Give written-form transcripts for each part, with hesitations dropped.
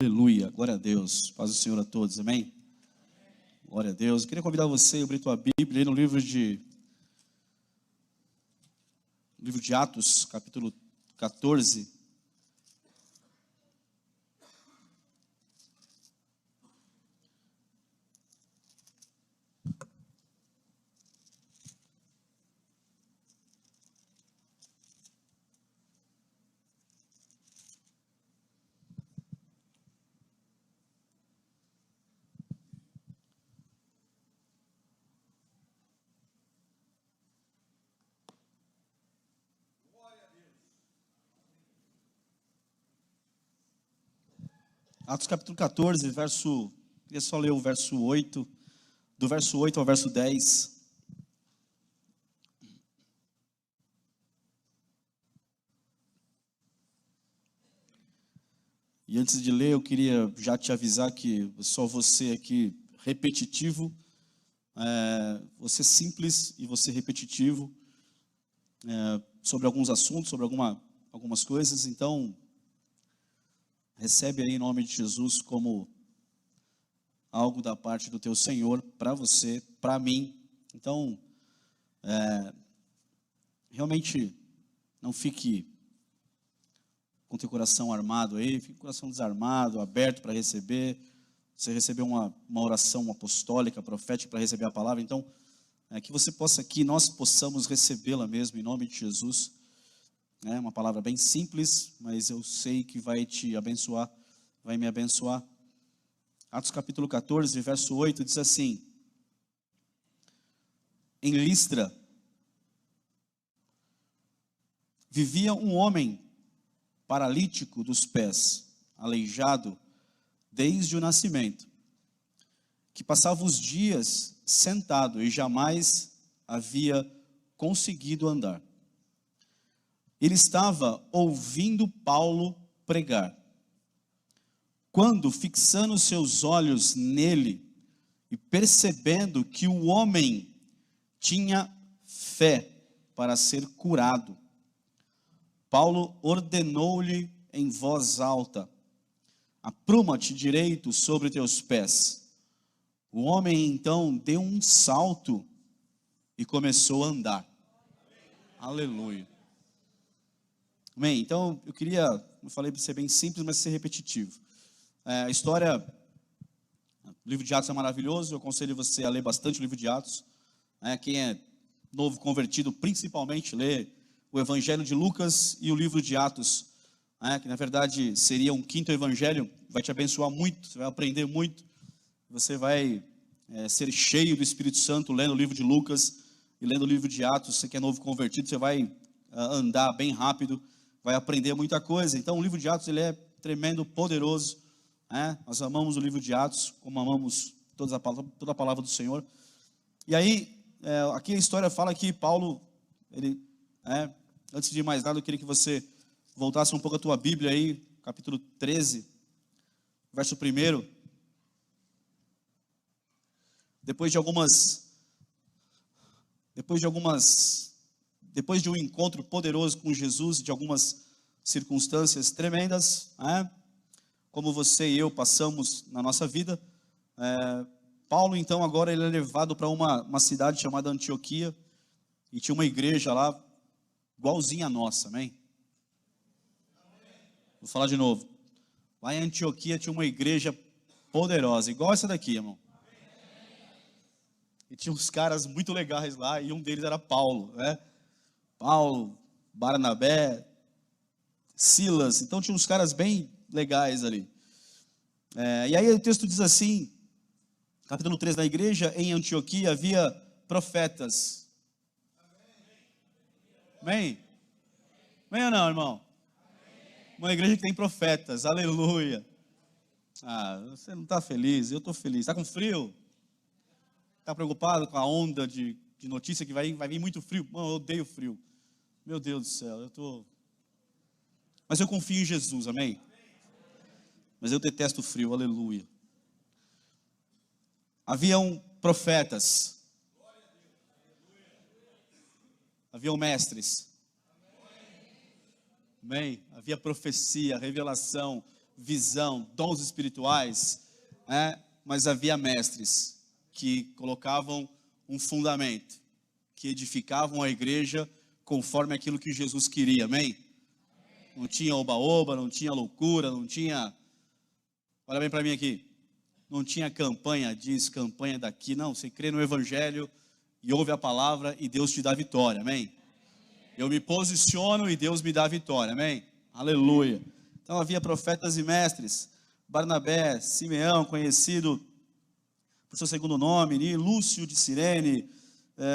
Aleluia, glória a Deus, paz do Senhor a todos, amém? Glória a Deus. Eu queria convidar você a abrir tua Bíblia aí no livro de Atos, capítulo 14. Atos capítulo 14, queria só ler o verso 8, do verso 8 ao verso 10. E antes de ler, eu queria já te avisar que só você aqui repetitivo, você simples e você repetitivo, sobre alguns assuntos, sobre algumas coisas. Então, recebe aí em nome de Jesus como algo da parte do teu Senhor, para você, para mim. Então, realmente não fique com teu coração armado aí, fique com o coração desarmado, aberto para receber. Você recebeu uma oração apostólica, profética para receber a palavra. Então, que você possa aqui, nós possamos recebê-la mesmo em nome de Jesus. É uma palavra bem simples, mas eu sei que vai te abençoar, vai me abençoar. Atos capítulo 14, verso 8, diz assim: Em Listra vivia um homem paralítico dos pés, aleijado desde o nascimento, que passava os dias sentado e jamais havia conseguido andar. Ele estava ouvindo Paulo pregar, quando, fixando seus olhos nele e percebendo que o homem tinha fé para ser curado, Paulo ordenou-lhe em voz alta: apruma-te direito sobre teus pés. O homem então deu um salto e começou a andar. Aleluia. Amém. Então, eu queria, como eu falei, ser bem simples, mas ser repetitivo. A história, o livro de Atos é maravilhoso, eu aconselho você a ler bastante o livro de Atos. Quem é novo convertido, principalmente, lê o Evangelho de Lucas e o livro de Atos, que na verdade seria um quinto evangelho, vai te abençoar muito, você vai aprender muito, você vai ser cheio do Espírito Santo lendo o livro de Lucas e lendo o livro de Atos. Você que é novo convertido, você vai andar bem rápido, vai aprender muita coisa. Então o livro de Atos ele é tremendo, poderoso. Nós amamos o livro de Atos, como amamos toda a palavra do Senhor. E aí, aqui a história fala que Paulo, antes de mais nada, eu queria que você voltasse um pouco a tua Bíblia aí, capítulo 13, verso 1. Depois de um encontro poderoso com Jesus, de algumas circunstâncias tremendas, como você e eu passamos na nossa vida, Paulo então agora ele é levado para uma cidade chamada Antioquia, e tinha uma igreja lá, igualzinha a nossa, amém? Vou falar de novo. Lá em Antioquia tinha uma igreja poderosa, igual essa daqui, irmão. E tinha uns caras muito legais lá, e um deles era Paulo, Paulo, Barnabé, Silas. Então tinha uns caras bem legais ali. E aí o texto diz assim, capítulo 3, na igreja em Antioquia havia profetas. Amém? Amém ou não, irmão? Uma igreja que tem profetas, aleluia. Você não está feliz, eu estou feliz. Está com frio? Está preocupado com a onda de notícia que vai vir muito frio? Mano, eu odeio frio. Meu Deus do céu, Mas eu confio em Jesus, amém? Mas eu detesto o frio, aleluia. Haviam profetas. Haviam mestres. Amém? Havia profecia, revelação, visão, dons espirituais, mas havia mestres que colocavam um fundamento, que edificavam a igreja conforme aquilo que Jesus queria, amém? Não tinha oba-oba, não tinha loucura, não tinha, olha bem para mim aqui, não tinha campanha disso, campanha daqui, não, você crê no evangelho e ouve a palavra e Deus te dá vitória, amém? Eu me posiciono e Deus me dá vitória, amém? Aleluia. Então havia profetas e mestres, Barnabé, Simeão, conhecido por seu segundo nome, Lúcio de Cirene,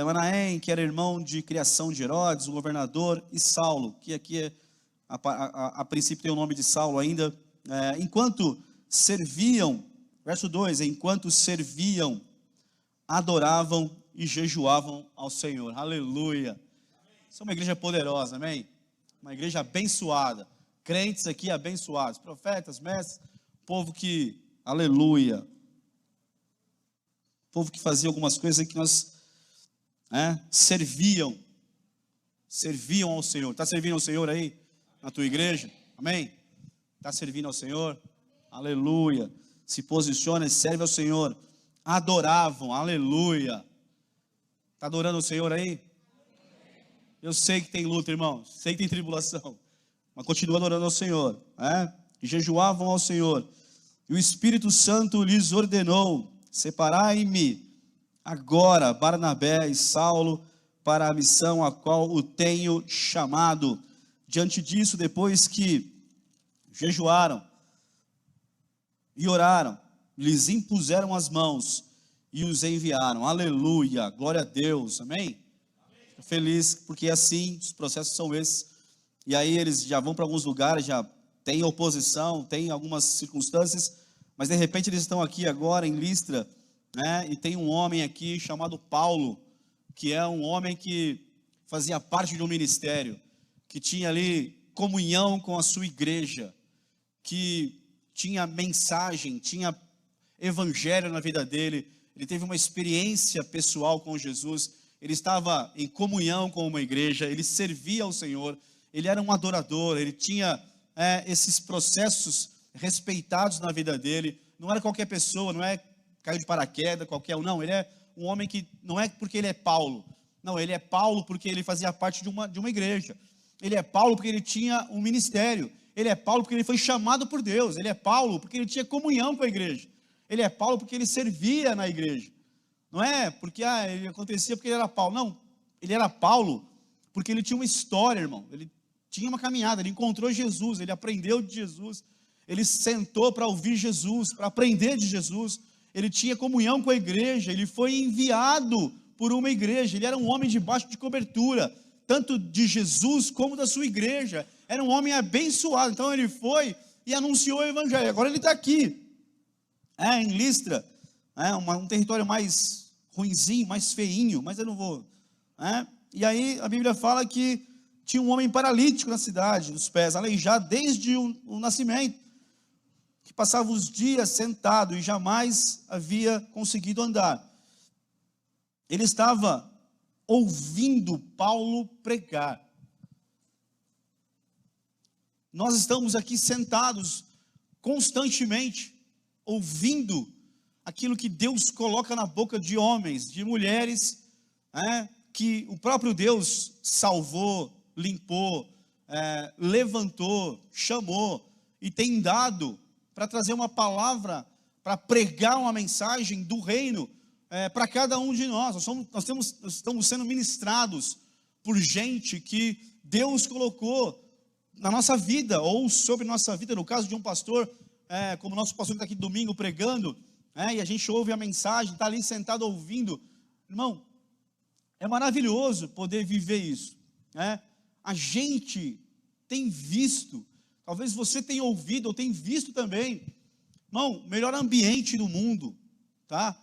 Manaém, que era irmão de criação de Herodes, o governador, e Saulo, que aqui a princípio tem o nome de Saulo ainda, enquanto serviam, verso 2, enquanto serviam, adoravam e jejuavam ao Senhor, aleluia. Isso é uma igreja poderosa, amém? Uma igreja abençoada, crentes aqui abençoados, profetas, mestres, povo que, aleluia, povo que fazia algumas coisas que nós serviam ao Senhor. Está servindo ao Senhor aí, na tua igreja? Amém? Está servindo ao Senhor? Aleluia. Se posiciona e serve ao Senhor. Adoravam, aleluia. Está adorando o Senhor aí? Eu sei que tem luta, irmão, sei que tem tribulação, mas continua adorando ao Senhor, E jejuavam ao Senhor, e o Espírito Santo lhes ordenou: separai-me agora Barnabé e Saulo para a missão a qual o tenho chamado. Diante disso, depois que jejuaram e oraram, lhes impuseram as mãos e os enviaram. Aleluia, glória a Deus, amém? Fico feliz, porque assim, os processos são esses, e aí eles já vão para alguns lugares, já tem oposição, tem algumas circunstâncias, mas de repente eles estão aqui agora em Listra, e tem um homem aqui chamado Paulo, que é um homem que fazia parte de um ministério, que tinha ali comunhão com a sua igreja, que tinha mensagem, tinha evangelho na vida dele, ele teve uma experiência pessoal com Jesus, ele estava em comunhão com uma igreja, ele servia ao Senhor, ele era um adorador, ele tinha esses processos respeitados na vida dele, não era qualquer pessoa, não é caiu de paraquedas, qualquer um, não, ele é um homem que, não é porque ele é Paulo, não, ele é Paulo porque ele fazia parte de uma igreja, ele é Paulo porque ele tinha um ministério, ele é Paulo porque ele foi chamado por Deus, ele é Paulo porque ele tinha comunhão com a igreja, ele é Paulo porque ele servia na igreja, não é porque ele acontecia porque ele era Paulo, não, ele era Paulo porque ele tinha uma história, irmão, ele tinha uma caminhada, ele encontrou Jesus, ele aprendeu de Jesus, ele sentou para ouvir Jesus, para aprender de Jesus, ele tinha comunhão com a igreja, ele foi enviado por uma igreja, ele era um homem debaixo de cobertura, tanto de Jesus como da sua igreja, era um homem abençoado, então ele foi e anunciou o evangelho, agora ele está aqui, em Listra, um território mais ruinzinho, mais feinho, mas eu não vou, e aí a Bíblia fala que tinha um homem paralítico na cidade, dos pés, aleijado desde o nascimento, que passava os dias sentado e jamais havia conseguido andar. Ele estava ouvindo Paulo pregar. Nós estamos aqui sentados constantemente, ouvindo aquilo que Deus coloca na boca de homens, de mulheres, que o próprio Deus salvou, limpou, levantou, chamou e tem dado para trazer uma palavra, para pregar uma mensagem do reino para cada um de nós. Nós estamos sendo ministrados por gente que Deus colocou na nossa vida, ou sobre nossa vida, no caso de um pastor, como o nosso pastor que está aqui domingo pregando, e a gente ouve a mensagem, está ali sentado ouvindo. Irmão, é maravilhoso poder viver isso, A gente tem visto, talvez você tenha ouvido ou tenha visto também, irmão, melhor ambiente do mundo, tá?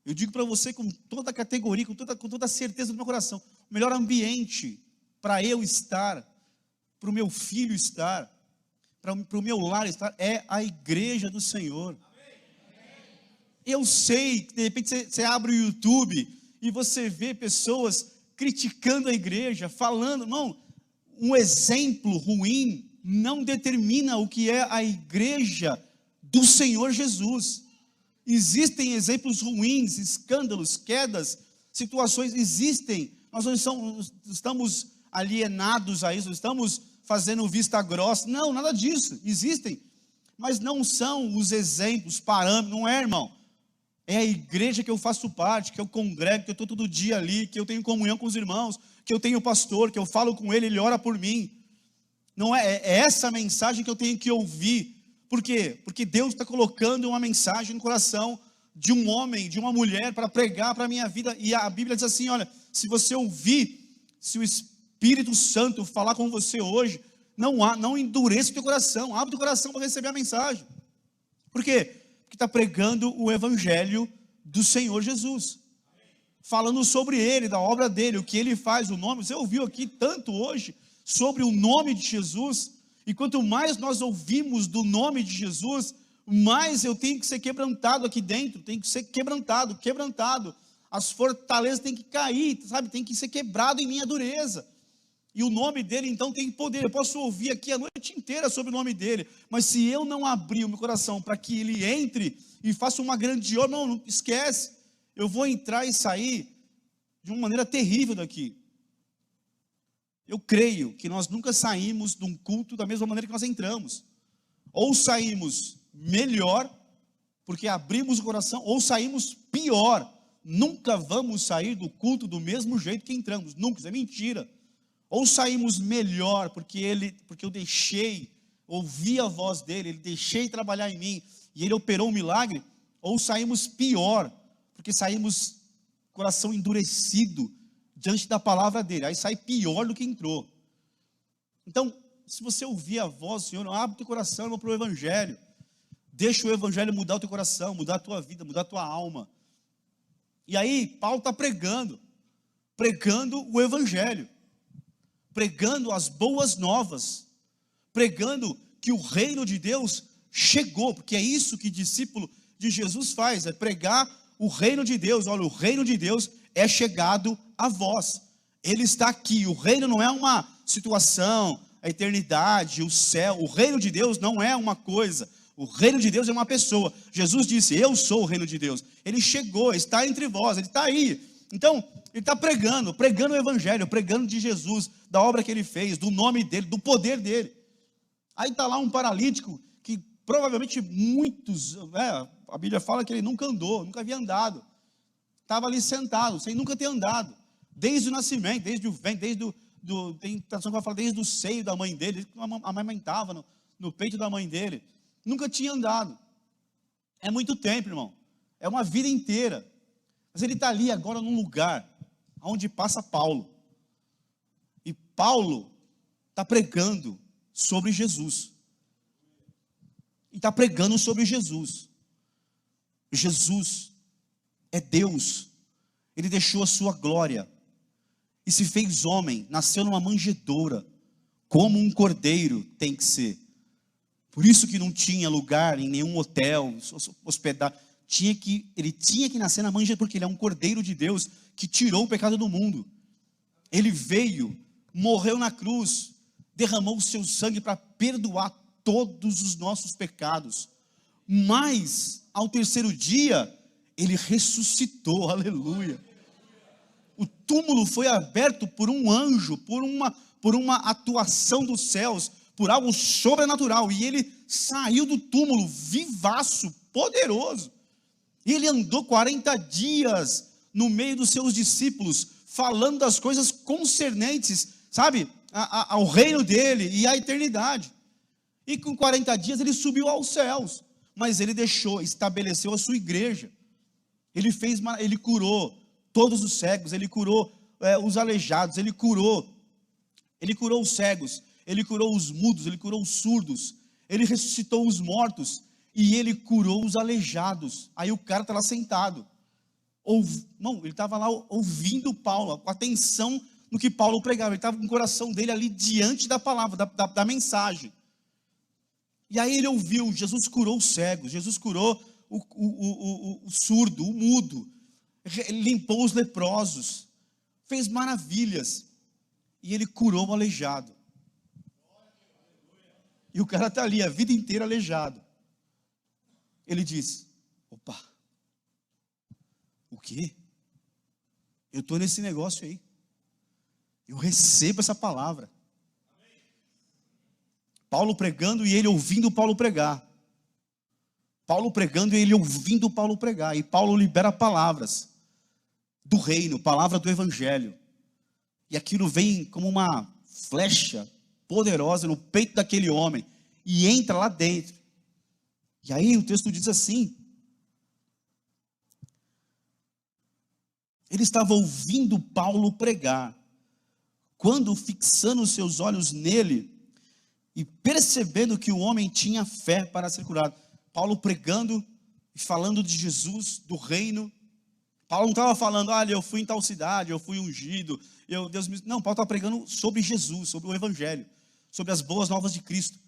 Eu digo para você com toda a categoria, com toda a certeza do meu coração, o melhor ambiente para eu estar, para o meu filho estar, para o meu lar estar, é a igreja do Senhor. Eu sei que de repente você abre o YouTube e você vê pessoas criticando a igreja, falando, irmão, um exemplo ruim não determina o que é a igreja do Senhor Jesus. Existem exemplos ruins, escândalos, quedas, situações, existem. Nós não estamos alienados a isso, não estamos fazendo vista grossa. Não, nada disso, existem. Mas não são os exemplos, parâmetros, não é, irmão. É a igreja que eu faço parte, que eu congrego, que eu estou todo dia ali, que eu tenho comunhão com os irmãos, que eu tenho pastor, que eu falo com ele ora por mim. Não é essa mensagem que eu tenho que ouvir. Por quê? Porque Deus está colocando uma mensagem no coração de um homem, de uma mulher, para pregar para a minha vida. E a Bíblia diz assim, olha, se você ouvir, se o Espírito Santo falar com você hoje, não endureça o teu coração, abre o teu coração para receber a mensagem. Por quê? Porque está pregando o Evangelho do Senhor Jesus. Falando sobre Ele, da obra dEle, o que Ele faz, o nome. Você ouviu aqui tanto hoje sobre o nome de Jesus. E quanto mais nós ouvimos do nome de Jesus, mais eu tenho que ser quebrantado aqui dentro. Tenho que ser quebrantado. As fortalezas têm que cair, sabe? Tem que ser quebrado em minha dureza. E o nome dele então tem poder. Eu posso ouvir aqui a noite inteira sobre o nome dele, mas se eu não abrir o meu coração para que ele entre e faça uma grande obra, não esquece. Eu vou entrar e sair de uma maneira terrível daqui. Eu creio que nós nunca saímos de um culto da mesma maneira que nós entramos. Ou saímos melhor, porque abrimos o coração, ou saímos pior. Nunca vamos sair do culto do mesmo jeito que entramos. Nunca, isso é mentira. Ou saímos melhor, porque eu deixei, ouvi a voz dele, ele deixei trabalhar em mim, e ele operou um milagre. Ou saímos pior, porque saímos coração endurecido diante da palavra dele, aí sai pior do que entrou. Então, se você ouvir a voz do Senhor, abre o teu coração para o Evangelho, deixa o Evangelho mudar o teu coração, mudar a tua vida, mudar a tua alma. E aí, Paulo está pregando o Evangelho, pregando as boas novas, pregando que o reino de Deus chegou, porque é isso que discípulo de Jesus faz, é pregar o reino de Deus. Olha, o reino de Deus é chegado a vós, ele está aqui. O reino não é uma situação, a eternidade, o céu. O reino de Deus não é uma coisa, o reino de Deus é uma pessoa. Jesus disse, eu sou o reino de Deus. Ele chegou, está entre vós, ele está aí. Então, ele está pregando o Evangelho, pregando de Jesus, da obra que ele fez, do nome dele, do poder dele. Aí está lá um paralítico, que provavelmente muitos, a Bíblia fala que ele nunca andou, nunca havia andado. Estava ali sentado, sem nunca ter andado, desde o nascimento, desde o ventre, tem tradução que vai falar desde o seio da mãe dele, amamentava no peito da mãe dele, nunca tinha andado. É muito tempo, irmão, é uma vida inteira. Mas ele está ali agora num lugar onde passa Paulo. E Paulo está pregando sobre Jesus. E está pregando sobre Jesus. Jesus é Deus. Ele deixou a sua glória e se fez homem, nasceu numa manjedoura, como um cordeiro tem que ser. Por isso que não tinha lugar em nenhum hotel, hospedar. Ele tinha que nascer na manjedoura, porque ele é um cordeiro de Deus que tirou o pecado do mundo. Ele veio, morreu na cruz, derramou o seu sangue para perdoar todos os nossos pecados. Mas ao terceiro dia ele ressuscitou, aleluia. O túmulo foi aberto por um anjo, por uma atuação dos céus, por algo sobrenatural, e ele saiu do túmulo vivaço, poderoso. E ele andou 40 dias no meio dos seus discípulos, falando das coisas concernentes, sabe, ao reino dele e à eternidade. E com 40 dias ele subiu aos céus, mas ele estabeleceu a sua igreja. Ele curou todos os cegos, ele curou os aleijados, ele curou os cegos, ele curou os mudos, ele curou os surdos, ele ressuscitou os mortos, e ele curou os aleijados. Aí o cara está lá sentado, ele estava lá ouvindo Paulo, com atenção no que Paulo pregava, ele estava com o coração dele ali diante da palavra, da mensagem. E aí ele ouviu, Jesus curou os cegos, Jesus curou o surdo, o mudo, limpou os leprosos, fez maravilhas, e ele curou o aleijado. E o cara está ali a vida inteira aleijado. Ele diz: opa, o quê? Eu estou nesse negócio aí. Eu recebo essa palavra. Paulo pregando e ele ouvindo Paulo pregar. Paulo pregando e ele ouvindo Paulo pregar. E Paulo libera palavras do reino, palavra do evangelho. E aquilo vem como uma flecha poderosa no peito daquele homem. E entra lá dentro. E aí o texto diz assim: ele estava ouvindo Paulo pregar, quando fixando os seus olhos nele, e percebendo que o homem tinha fé para ser curado. Paulo pregando e falando de Jesus, do reino. Paulo não estava falando: olha, eu fui em tal cidade, eu fui ungido, Deus me... Não, Paulo estava pregando sobre Jesus, sobre o evangelho, sobre as boas novas de Cristo.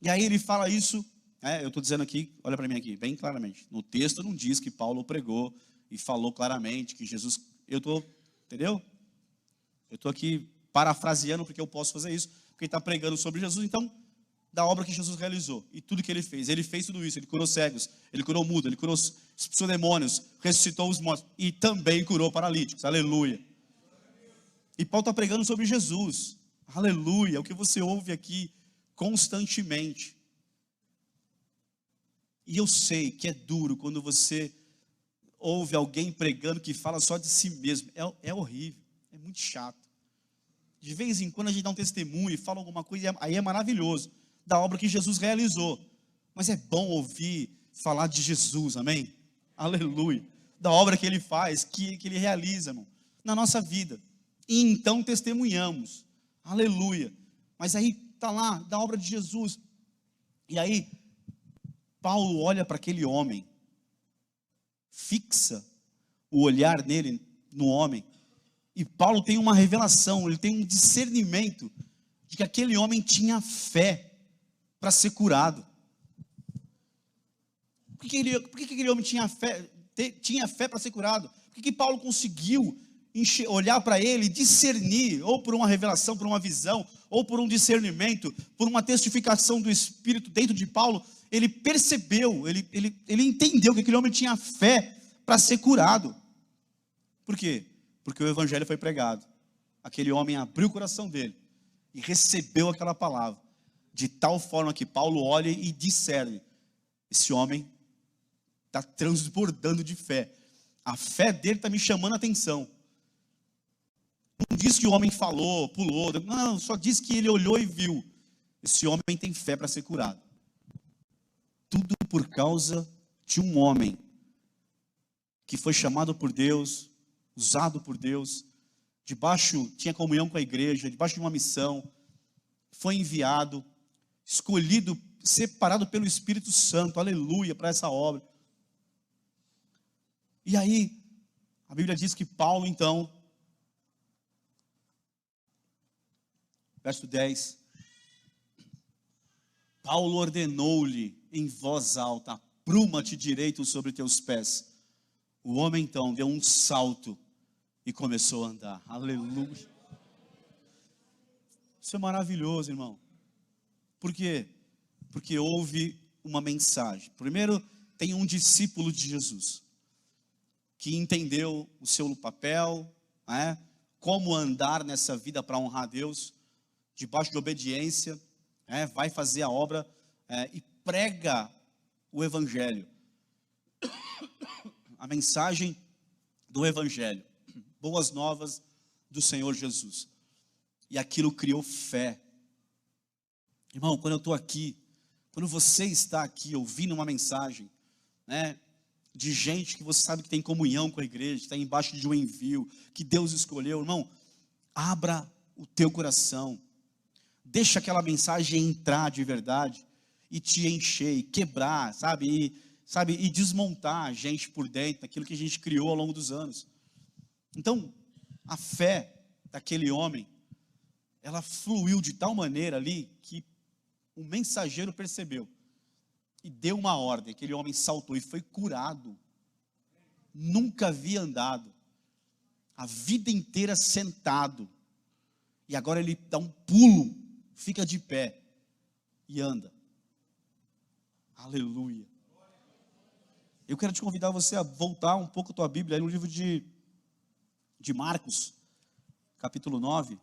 E aí ele fala isso, eu estou dizendo aqui, olha para mim aqui, bem claramente. No texto não diz que Paulo pregou e falou claramente que Jesus... entendeu? Eu estou aqui parafraseando porque eu posso fazer isso, porque ele está pregando sobre Jesus, então, da obra que Jesus realizou, e tudo que ele fez tudo isso, ele curou cegos, ele curou mudo, ele curou, expulsou demônios, ressuscitou os mortos, e também curou paralíticos, aleluia. E Paulo está pregando sobre Jesus, aleluia, é o que você ouve aqui constantemente. E eu sei que é duro quando você ouve alguém pregando que fala só de si mesmo, é horrível, é muito chato. De vez em quando a gente dá um testemunho e fala alguma coisa, aí é maravilhoso, da obra que Jesus realizou. Mas é bom ouvir falar de Jesus, amém? Aleluia. Da obra que ele faz, que ele realiza, irmão, na nossa vida. E então testemunhamos, aleluia. Mas aí está lá, da obra de Jesus. E aí, Paulo olha para aquele homem, fixa o olhar nele, no homem. E Paulo tem uma revelação, ele tem um discernimento de que aquele homem tinha fé para ser curado. Por que aquele homem tinha fé para ser curado? Por que Paulo conseguiu olhar para ele, discernir, ou por uma revelação, por uma visão, ou por um discernimento, por uma testificação do Espírito dentro de Paulo? Ele percebeu, ele entendeu que aquele homem tinha fé para ser curado. Por quê? Porque o evangelho foi pregado. Aquele homem abriu o coração dele e recebeu aquela palavra, de tal forma que Paulo olha e discerne: esse homem está transbordando de fé, a fé dele está me chamando a atenção. Não diz que o homem falou, pulou, não, só diz que ele olhou e viu: esse homem tem fé para ser curado. Tudo por causa de um homem que foi chamado por Deus, usado por Deus, tinha comunhão com a igreja, debaixo de uma missão, foi enviado, escolhido, separado pelo Espírito Santo, aleluia, para essa obra. E aí, a Bíblia diz que Paulo, então, verso 10, Paulo ordenou-lhe em voz alta: apruma-te direito sobre teus pés. O homem então deu um salto e começou a andar, aleluia. Isso é maravilhoso, irmão. Por quê? Porque houve uma mensagem. Primeiro, tem um discípulo de Jesus, que entendeu o seu papel, como andar nessa vida para honrar a Deus, debaixo de obediência, vai fazer a obra e prega o evangelho, a mensagem do evangelho, boas novas do Senhor Jesus. E aquilo criou fé. Irmão, quando eu estou aqui, quando você está aqui ouvindo uma mensagem, de gente que você sabe que tem comunhão com a igreja, está embaixo de um envio, que Deus escolheu, irmão, abra o teu coração, deixa aquela mensagem entrar de verdade, e te encher, e quebrar, e desmontar a gente por dentro, aquilo que a gente criou ao longo dos anos. Então, a fé daquele homem, ela fluiu de tal maneira ali, que o mensageiro percebeu, e deu uma ordem. Aquele homem saltou e foi curado. Nunca havia andado, a vida inteira sentado, e agora ele dá um pulo, fica de pé. e anda. Aleluia. Eu quero te convidar você a voltar um pouco a tua Bíblia aí no livro de Marcos, capítulo 9.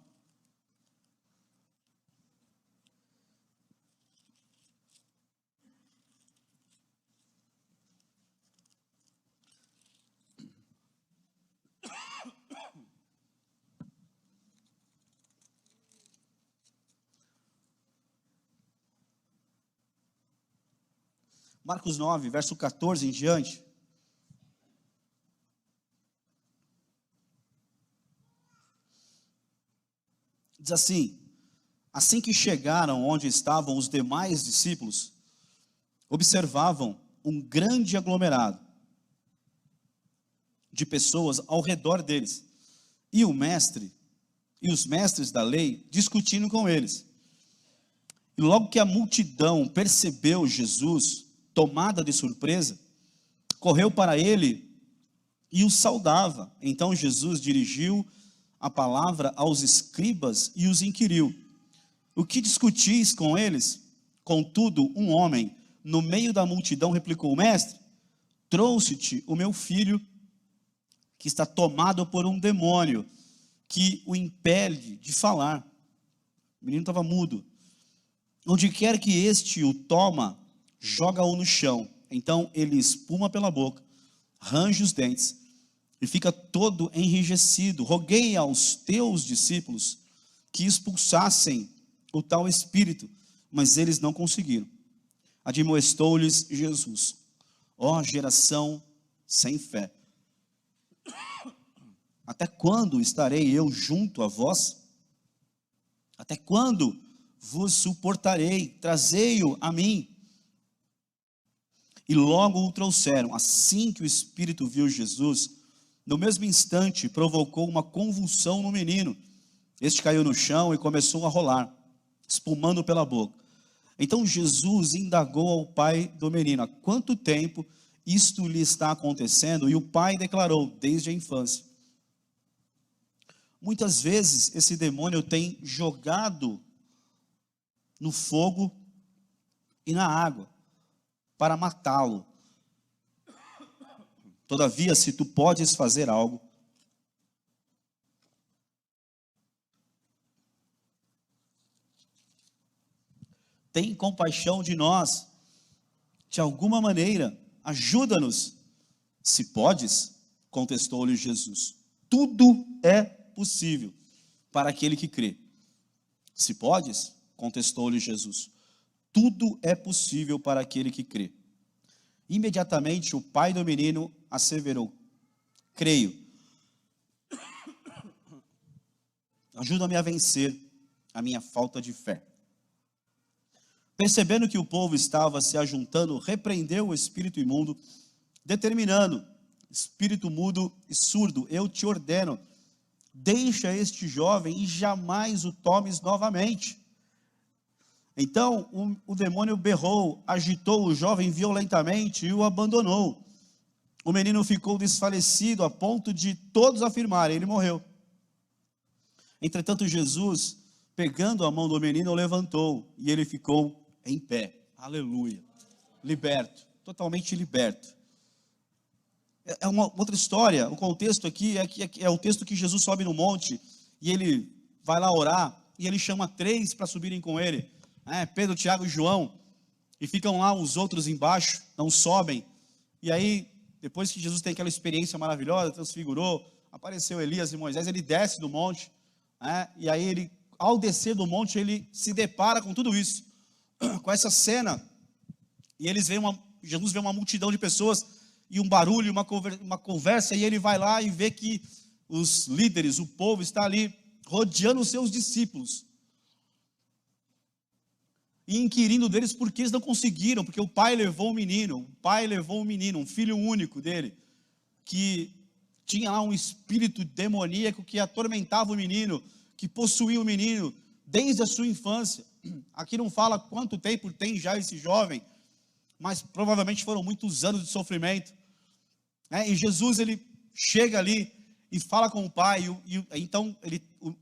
Marcos 9, verso 14 em diante. Diz assim que chegaram onde estavam os demais discípulos, observavam um grande aglomerado de pessoas ao redor deles, e os mestres da lei discutindo com eles. E logo que a multidão percebeu Jesus, tomada de surpresa, correu para ele e o saudava. Então Jesus dirigiu a palavra aos escribas e os inquiriu: o que discutis com eles? Contudo, um homem, no meio da multidão, replicou: mestre, trouxe-te o meu filho, que está tomado por um demônio, que o impede de falar. O menino estava mudo. Onde quer que este o toma, joga-o no chão. Então ele espuma pela boca, range os dentes e fica todo enrijecido. Roguei aos teus discípulos que expulsassem o tal espírito, mas eles não conseguiram. Admoestou-lhes Jesus: ó geração sem fé, até quando estarei eu junto a vós? Até quando vos suportarei? Trazei-o a mim. E logo o trouxeram. Assim que o espírito viu Jesus, no mesmo instante provocou uma convulsão no menino. Este caiu no chão e começou a rolar, espumando pela boca. Então Jesus indagou ao pai do menino: há quanto tempo isto lhe está acontecendo? E o pai declarou: desde a infância. Muitas vezes esse demônio tem jogado no fogo e na água para matá-lo. Todavia, se tu podes fazer algo, tem compaixão de nós, de alguma maneira, ajuda-nos. Se podes, contestou-lhe Jesus, tudo é possível para aquele que crê. Se podes, contestou-lhe Jesus, tudo é possível para aquele que crê. Imediatamente o pai do menino asseverou: creio. Ajuda-me a vencer a minha falta de fé. Percebendo que o povo estava se ajuntando, repreendeu o espírito imundo, determinando: espírito mudo e surdo, eu te ordeno, deixa este jovem e jamais o tomes novamente. Então o demônio berrou, agitou o jovem violentamente e o abandonou. O menino ficou desfalecido a ponto de todos afirmarem: ele morreu. Entretanto Jesus, pegando a mão do menino, o levantou e ele ficou em pé. Aleluia. Liberto, totalmente liberto. É uma outra história. O contexto aqui é o texto que Jesus sobe no monte e ele vai lá orar e ele chama 3 para subirem com ele, Pedro, Tiago e João, e ficam lá os outros embaixo, não sobem. E aí, depois que Jesus tem aquela experiência maravilhosa, transfigurou, apareceu Elias e Moisés, ele desce do monte, e aí ele, ao descer do monte, ele se depara com tudo isso, com essa cena, e Jesus vê uma multidão de pessoas, e um barulho, uma conversa, e ele vai lá e vê que os líderes, o povo está ali, rodeando os seus discípulos, e inquirindo deles por que eles não conseguiram, porque o pai levou um menino, um filho único dele, que tinha lá um espírito demoníaco que atormentava o menino, que possuía o menino desde a sua infância. Aqui não fala quanto tempo tem já esse jovem, mas provavelmente foram muitos anos de sofrimento, E Jesus, ele chega ali e fala com o pai, então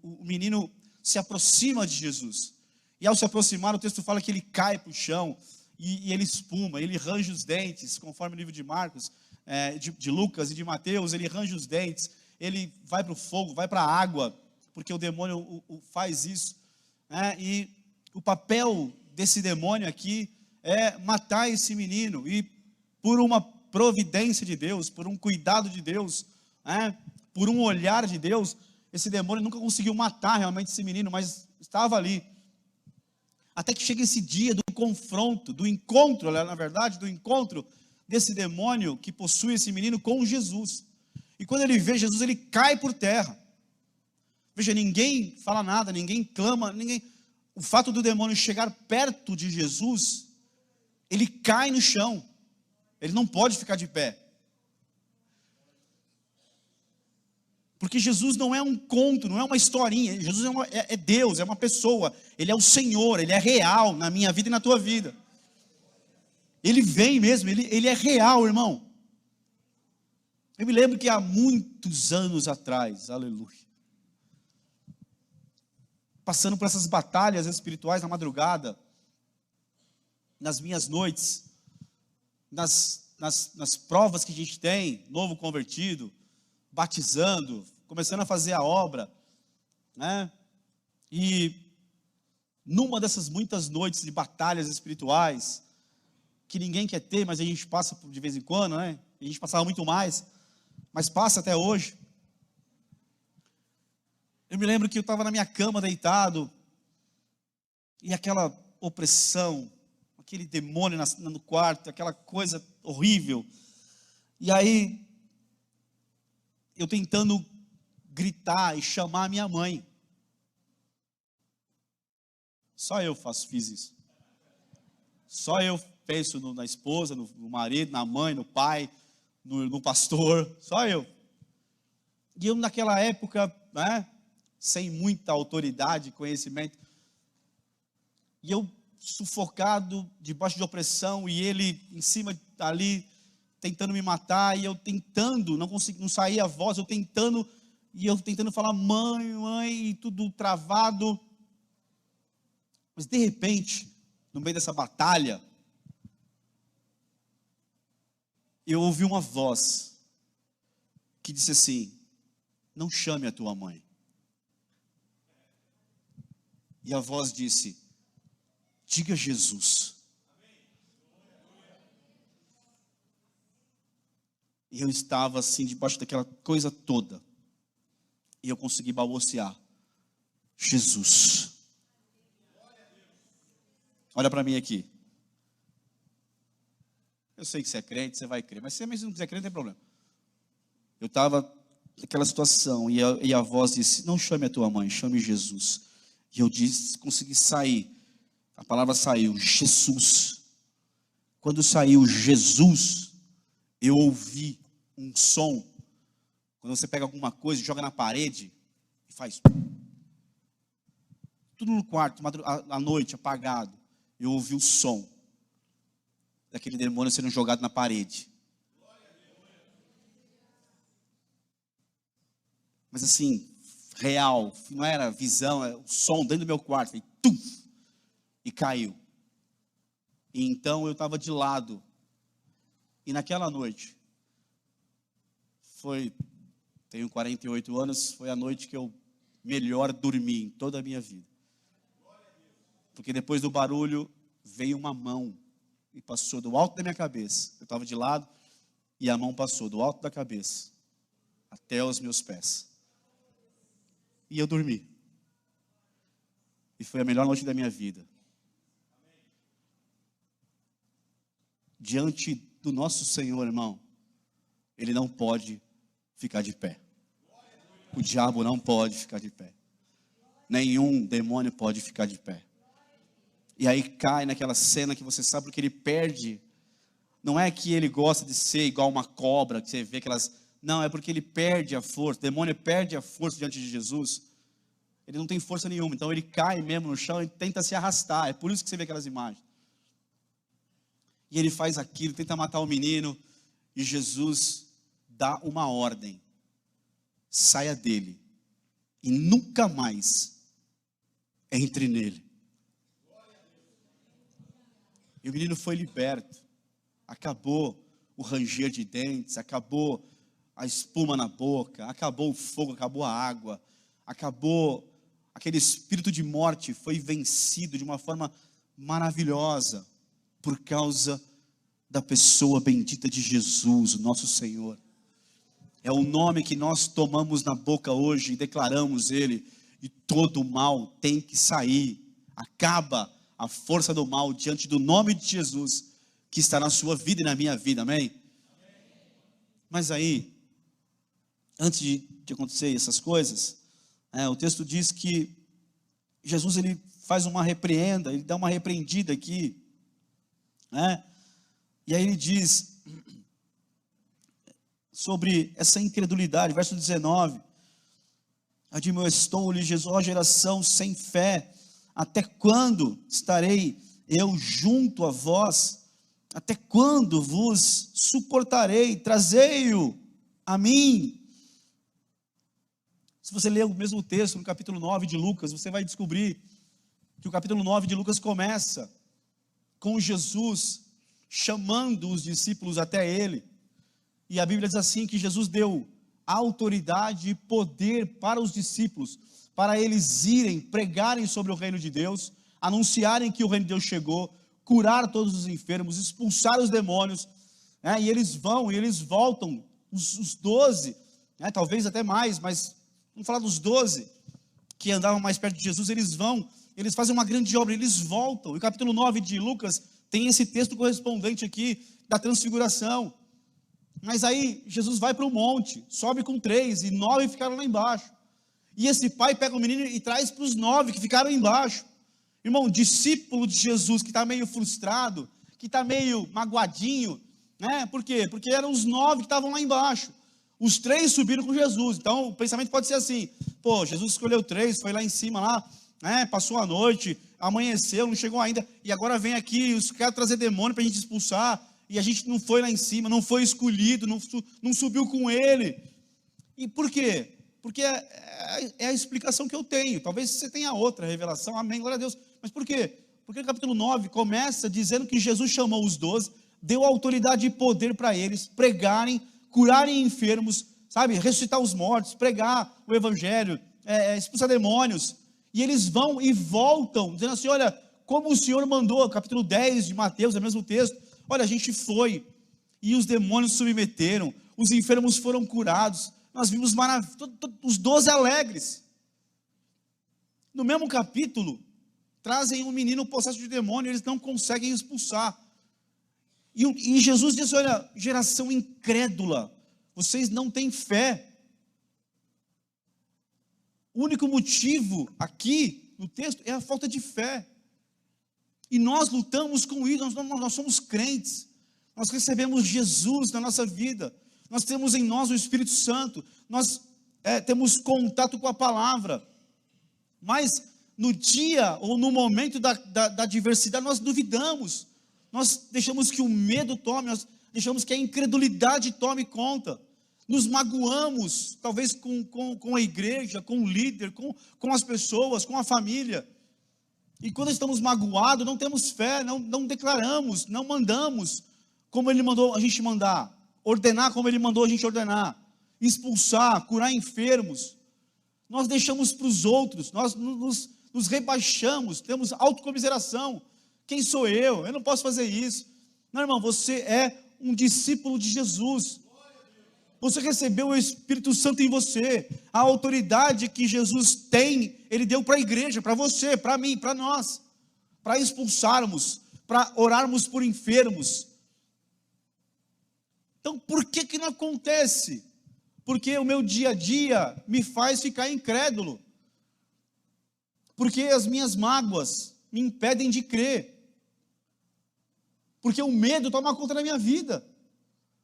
o menino se aproxima de Jesus, E ao se aproximar, o texto fala que ele cai para o chão, e ele espuma, ele range os dentes, conforme o livro de Marcos, de Lucas e de Mateus, ele range os dentes, ele vai para o fogo, vai para a água, porque o demônio faz isso, né? E o papel desse demônio aqui é matar esse menino, e por uma providência de Deus, por um cuidado de Deus, né? Por um olhar de Deus, esse demônio nunca conseguiu matar realmente esse menino, mas estava ali. Até que chega esse dia do confronto, do encontro, na verdade, do encontro desse demônio que possui esse menino com Jesus. E quando ele vê Jesus, ele cai por terra. Veja, ninguém fala nada, ninguém clama, ninguém. O fato do demônio chegar perto de Jesus, ele cai no chão. Ele não pode ficar de pé. Porque Jesus não é um conto, não é uma historinha. Jesus é Deus, é uma pessoa. Ele é o Senhor, Ele é real na minha vida e na tua vida. Ele vem mesmo, Ele é real, irmão. Eu me lembro que há muitos anos atrás, aleluia, passando por essas batalhas espirituais na madrugada, nas minhas noites, nas provas que a gente tem, novo convertido, batizando, começando a fazer a obra, né? E numa dessas muitas noites de batalhas espirituais, que ninguém quer ter, mas a gente passa de vez em quando, né? A gente passava muito mais, mas passa até hoje. Eu me lembro que eu estava na minha cama deitado, e aquela opressão, aquele demônio no quarto, aquela coisa horrível, e aí eu tentando gritar e chamar a minha mãe. Só eu fiz isso. Só eu penso na esposa, no marido, na mãe, no pai, no pastor. Só eu. E eu naquela época, né, sem muita autoridade, conhecimento, e eu sufocado, debaixo de opressão, e ele em cima ali, tentando me matar, e eu tentando, não saía a voz, eu tentando falar mãe, e tudo travado. Mas de repente, no meio dessa batalha, eu ouvi uma voz que disse assim: não chame a tua mãe. E a voz disse: diga Jesus. E eu estava assim, debaixo daquela coisa toda. E eu consegui balbuciar: Jesus. Olha para mim aqui. Eu sei que você é crente, você vai crer. Mas se você não quiser crer, não tem problema. Eu estava naquela situação. E a voz disse: não chame a tua mãe, chame Jesus. E eu consegui sair. A palavra saiu: Jesus. Quando saiu Jesus, eu ouvi um som. Quando você pega alguma coisa e joga na parede e faz tudo no quarto, à noite, apagado, eu ouvi o som daquele demônio sendo jogado na parede. Mas assim, real, não era visão, era o som dentro do meu quarto, e caiu. E então eu estava de lado. E naquela noite, tenho 48 anos, foi a noite que eu melhor dormi em toda a minha vida. Porque depois do barulho, veio uma mão e passou do alto da minha cabeça. Eu estava de lado e a mão passou do alto da cabeça até os meus pés. E eu dormi. E foi a melhor noite da minha vida. Diante do nosso Senhor, irmão, Ele não pode ficar de pé. O diabo não pode ficar de pé. Nenhum demônio pode ficar de pé. E aí cai naquela cena que você sabe, porque ele perde. Não é que ele gosta de ser igual uma cobra, que você vê aquelas... Não, é porque ele perde a força. O demônio perde a força diante de Jesus. Ele não tem força nenhuma. Então ele cai mesmo no chão e tenta se arrastar. É por isso que você vê aquelas imagens. E ele faz aquilo, tenta matar o menino. E Jesus dá uma ordem: saia dele e nunca mais entre nele. E o menino foi liberto. Acabou o ranger de dentes, acabou a espuma na boca, acabou o fogo, acabou a água, acabou aquele espírito de morte, foi vencido de uma forma maravilhosa, por causa da pessoa bendita de Jesus, o nosso Senhor. É o nome que nós tomamos na boca hoje e declaramos ele, e todo o mal tem que sair. Acaba a força do mal diante do nome de Jesus, que está na sua vida e na minha vida, amém? Mas aí, antes de acontecer essas coisas, o texto diz que Jesus ele faz uma repreenda, ele dá uma repreendida aqui, e aí ele diz sobre essa incredulidade, verso 19, admoestou-lhe Jesus, ó geração sem fé, até quando estarei eu junto a vós? Até quando vos suportarei? Trazei-o a mim. Se você ler o mesmo texto no capítulo 9 de Lucas, você vai descobrir que o capítulo 9 de Lucas começa com Jesus chamando os discípulos até ele. E a Bíblia diz assim, que Jesus deu autoridade e poder para os discípulos, para eles irem, pregarem sobre o reino de Deus, anunciarem que o reino de Deus chegou, curar todos os enfermos, expulsar os demônios, e eles vão, e eles voltam, os 12, talvez até mais, mas vamos falar dos 12, que andavam mais perto de Jesus, eles vão, eles fazem uma grande obra, eles voltam. E o capítulo 9 de Lucas tem esse texto correspondente aqui, da transfiguração. Mas aí Jesus vai para o monte, sobe com 3, e 9 ficaram lá embaixo. E esse pai pega o menino e traz para os 9 que ficaram embaixo. Irmão, discípulo de Jesus que está meio frustrado, que está meio magoadinho, Por quê? Porque eram os 9 que estavam lá embaixo. Os 3 subiram com Jesus. Então o pensamento pode ser assim: pô, Jesus escolheu 3, foi lá em cima lá, passou a noite, amanheceu, não chegou ainda, e agora vem aqui, os querem trazer demônio para a gente expulsar, e a gente não foi lá em cima, não foi escolhido, não subiu com ele. E por quê? Porque é a explicação que eu tenho. Talvez você tenha outra revelação, amém, glória a Deus. Mas por quê? Porque o capítulo 9 começa dizendo que Jesus chamou os 12, deu autoridade e poder para eles pregarem, curarem enfermos, ressuscitar os mortos, pregar o evangelho, expulsar demônios. E eles vão e voltam, dizendo assim: olha, como o Senhor mandou. Capítulo 10 de Mateus, é o mesmo texto. Olha, a gente foi, e os demônios se submeteram, os enfermos foram curados, nós vimos os 12 alegres. No mesmo capítulo, trazem um menino possesso de demônio, eles não conseguem expulsar. E Jesus diz: olha, geração incrédula, vocês não têm fé. O único motivo aqui no texto é a falta de fé. E nós lutamos com isso, nós somos crentes, nós recebemos Jesus na nossa vida, nós temos em nós o Espírito Santo, nós temos contato com a palavra, mas no dia ou no momento da adversidade nós duvidamos, nós deixamos que o medo tome, nós deixamos que a incredulidade tome conta, nos magoamos, talvez com a igreja, com o líder, com as pessoas, com a família. E quando estamos magoados, não temos fé, não declaramos, não mandamos como Ele mandou a gente mandar, ordenar como Ele mandou a gente ordenar, expulsar, curar enfermos. Nós deixamos para os outros, nós nos rebaixamos, temos autocomiseração. Quem sou eu? Eu não posso fazer isso. Não, irmão, você é um discípulo de Jesus. Você recebeu o Espírito Santo em você. A autoridade que Jesus tem, Ele deu para a igreja, para você, para mim, para nós, para expulsarmos, para orarmos por enfermos. Então, por que não acontece? Porque o meu dia a dia me faz ficar incrédulo. Porque as minhas mágoas me impedem de crer. Porque o medo toma conta da minha vida.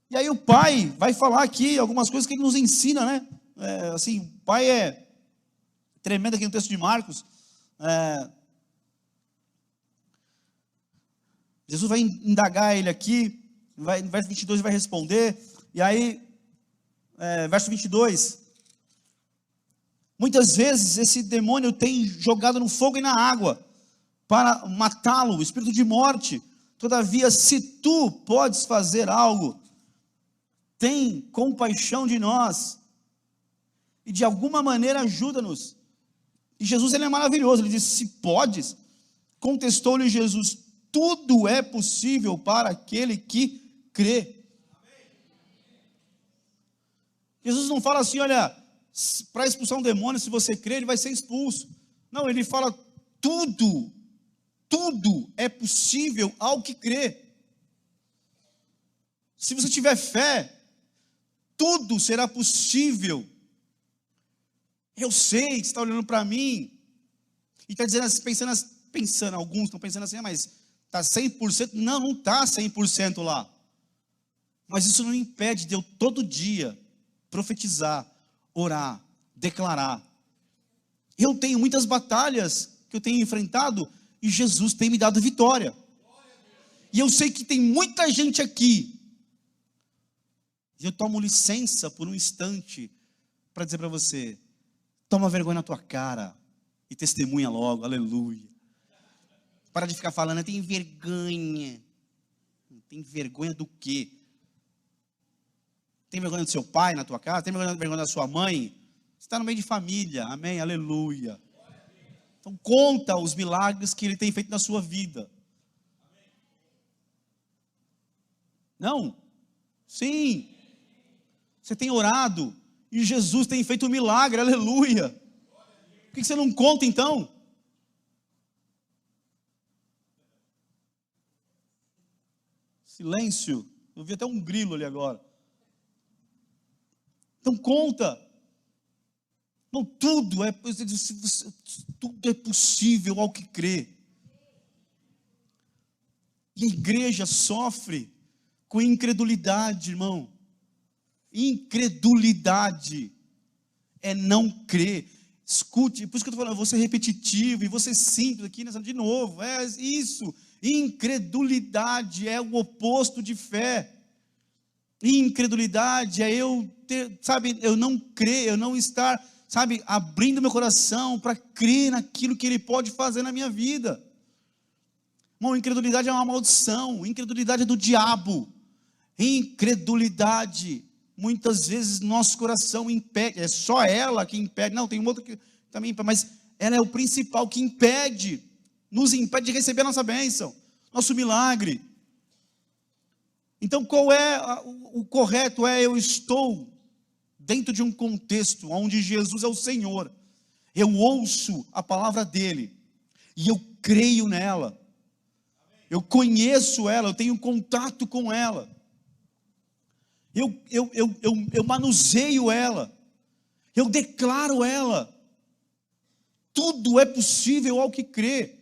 E aí o pai vai falar aqui algumas coisas que ele nos ensina, o pai é tremendo aqui no texto de Marcos. Jesus vai indagar ele aqui, no verso 22 vai responder, e aí, verso 22, muitas vezes esse demônio tem jogado no fogo e na água, para matá-lo, o espírito de morte, Todavia, se tu podes fazer algo, tem compaixão de nós e de alguma maneira ajuda-nos. E Jesus, ele é maravilhoso, ele disse, se podes, contestou-lhe Jesus, tudo é possível para aquele que crê. Jesus não fala assim, olha, para expulsar um demônio, se você crer, ele vai ser expulso. Não, ele fala, tudo é possível ao que crê. Se você tiver fé, tudo será possível. Eu sei que você está olhando para mim e está dizendo assim, pensando, alguns estão pensando assim, mas está 100%? Não está 100% lá. Mas isso não impede de eu todo dia profetizar, orar, declarar. Eu tenho muitas batalhas que eu tenho enfrentado e Jesus tem me dado vitória. E eu sei que tem muita gente aqui. E eu tomo licença por um instante para dizer para você, toma vergonha na tua cara e testemunha logo, aleluia. Para de ficar falando, tem vergonha. Tem vergonha do quê? Tem vergonha do seu pai na tua casa? Tem vergonha da sua mãe? Você está no meio de família, amém, aleluia. Então conta os milagres que ele tem feito na sua vida. Não? Sim. Você tem orado e Jesus tem feito um milagre, aleluia. Por que você não conta então? Silêncio. Eu vi até um grilo ali agora. Então conta. Não, tudo é possível ao que crê. E a igreja sofre com incredulidade, irmão. Incredulidade é não crer. Escute, por isso que eu estou falando, eu vou ser repetitivo e vou ser simples aqui, de novo, é isso. Incredulidade é o oposto de fé. Incredulidade é eu ter, eu não crer, eu não estar, abrindo meu coração para crer naquilo que Ele pode fazer na minha vida. Irmão, incredulidade é uma maldição, incredulidade é do diabo. Incredulidade, muitas vezes nosso coração impede, é só ela que impede, não, tem um outro que também impede, mas ela é o principal que impede, nos impede de receber a nossa bênção, nosso milagre. Então qual é o correto? Eu estou dentro de um contexto onde Jesus é o Senhor, eu ouço a palavra dEle, e eu creio nela, eu conheço ela, eu tenho contato com ela, eu manuseio ela, eu declaro ela, tudo é possível ao que crê.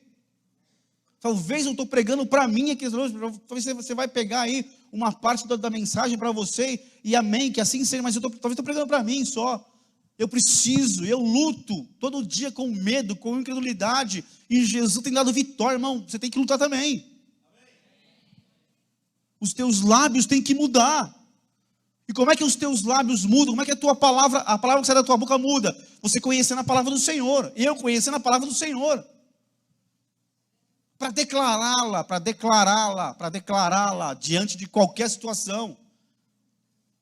Talvez eu estou pregando para mim aqui, talvez você vai pegar aí uma parte da mensagem para você, e amém, que assim seja, mas talvez estou pregando para mim só. Eu luto todo dia com medo, com incredulidade, e Jesus tem dado vitória, irmão, você tem que lutar também. Os teus lábios têm que mudar. E como é que os teus lábios mudam? Como é que a palavra que sai da tua boca muda? Você conhecendo a palavra do Senhor, eu conhecendo a palavra do Senhor. Para declará-la diante de qualquer situação.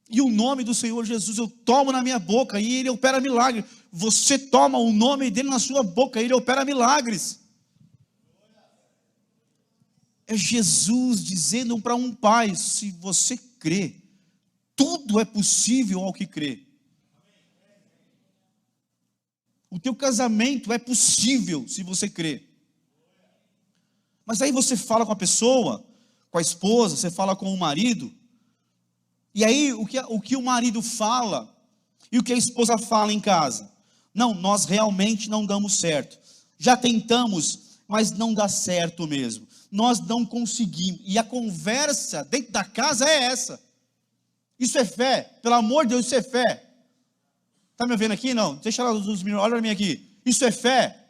E o nome do Senhor Jesus eu tomo na minha boca e Ele opera milagres. Você toma o nome dEle na sua boca e Ele opera milagres. É Jesus dizendo para um pai, se você crê, tudo é possível ao que crê. O teu casamento é possível se você crê. Mas aí você fala com a pessoa, com a esposa, você fala com o marido, e aí o que o marido fala, e o que a esposa fala em casa? Não, nós realmente não damos certo. Já tentamos, mas não dá certo mesmo. Nós não conseguimos. E a conversa dentro da casa é essa. Isso é fé, pelo amor de Deus, isso é fé. Está me vendo aqui? Não, deixa lá os meninos, olha para mim aqui. Isso é fé?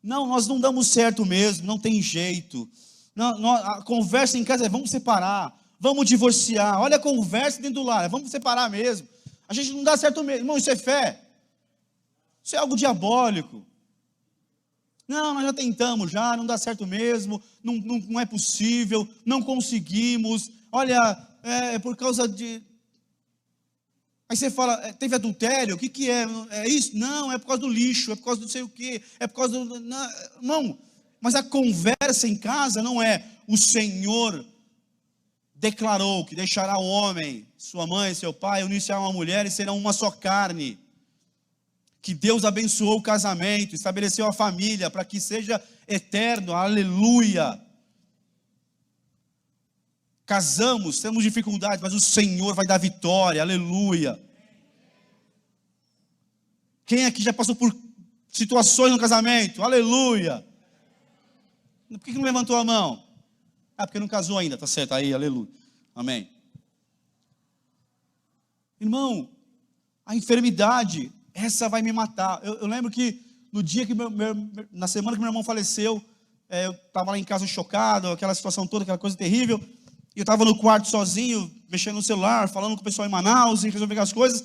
Não, nós não damos certo mesmo, não tem jeito. Não, a conversa em casa é, vamos separar, vamos divorciar. Olha a conversa dentro do lar, vamos separar mesmo. A gente não dá certo mesmo. Irmão, isso é fé? Isso é algo diabólico. Não, nós já tentamos, já não dá certo mesmo, não é possível, não conseguimos. Olha, é por causa de... Aí você fala, teve adultério, o que é? É isso? Não, é por causa do lixo, é por causa do não sei o quê, é por causa do... Não, mas a conversa em casa não é: o Senhor declarou que deixará o homem, sua mãe, seu pai, unir-se-á uma mulher e serão uma só carne. Que Deus abençoou o casamento, estabeleceu a família para que seja eterno, aleluia. Casamos, temos dificuldades, mas o Senhor vai dar vitória, aleluia. Quem aqui já passou por situações no casamento? Aleluia. Por que não levantou a mão? Ah, porque não casou ainda, tá certo, aí, aleluia, amém. Irmão, a enfermidade, essa vai me matar. Eu lembro que no dia que na semana que meu irmão faleceu, eu estava lá em casa chocado, aquela situação toda, aquela coisa terrível. E eu estava no quarto sozinho, mexendo no celular, falando com o pessoal em Manaus, e resolvendo as coisas.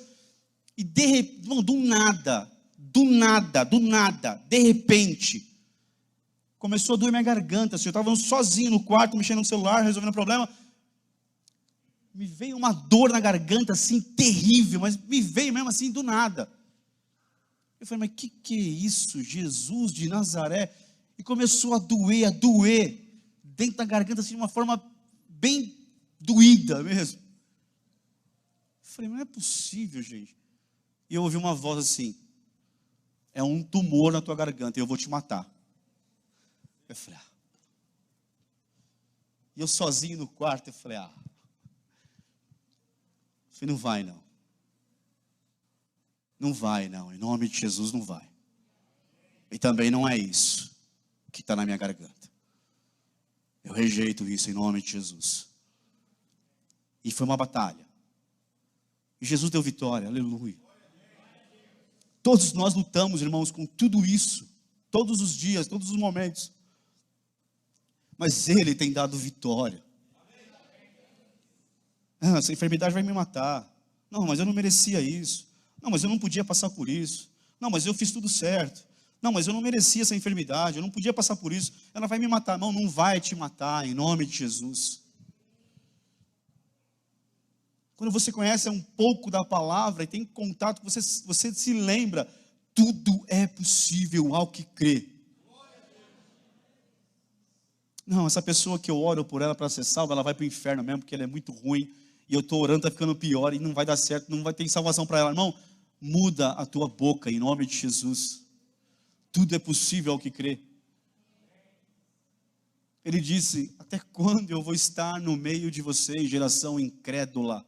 E do nada, de repente, começou a doer minha garganta. Assim, eu estava sozinho no quarto, mexendo no celular, resolvendo o problema. Me veio uma dor na garganta, assim, terrível, mas me veio mesmo assim, do nada. Eu falei, mas que é isso? Jesus de Nazaré. E começou a doer, dentro da garganta, assim, de uma forma bem doída mesmo. Eu falei, mas não é possível, gente. E eu ouvi uma voz assim: é um tumor na tua garganta e eu vou te matar. Eu falei, E eu sozinho no quarto, eu falei, não vai não. Não vai não, em nome de Jesus não vai. E também não é isso que está na minha garganta. Eu rejeito isso em nome de Jesus. E foi uma batalha. E Jesus deu vitória, aleluia. Todos nós lutamos, irmãos, com tudo isso. Todos os dias, todos os momentos. Mas Ele tem dado vitória. Essa enfermidade vai me matar. Não, mas eu não merecia isso. Não, mas eu não podia passar por isso. Não, mas eu fiz tudo certo. Não, mas eu não merecia essa enfermidade, eu não podia passar por isso. Ela vai me matar. Não vai te matar, em nome de Jesus. Quando você conhece um pouco da palavra e tem contato, você se lembra, tudo é possível ao que crê. Não, essa pessoa que eu oro por ela para ser salva, ela vai para o inferno mesmo, porque ela é muito ruim, e eu estou orando, está ficando pior, e não vai dar certo, não vai ter salvação para ela. Irmão, muda a tua boca, em nome de Jesus. Tudo é possível ao que crê. Ele disse, até quando eu vou estar no meio de vocês, geração incrédula?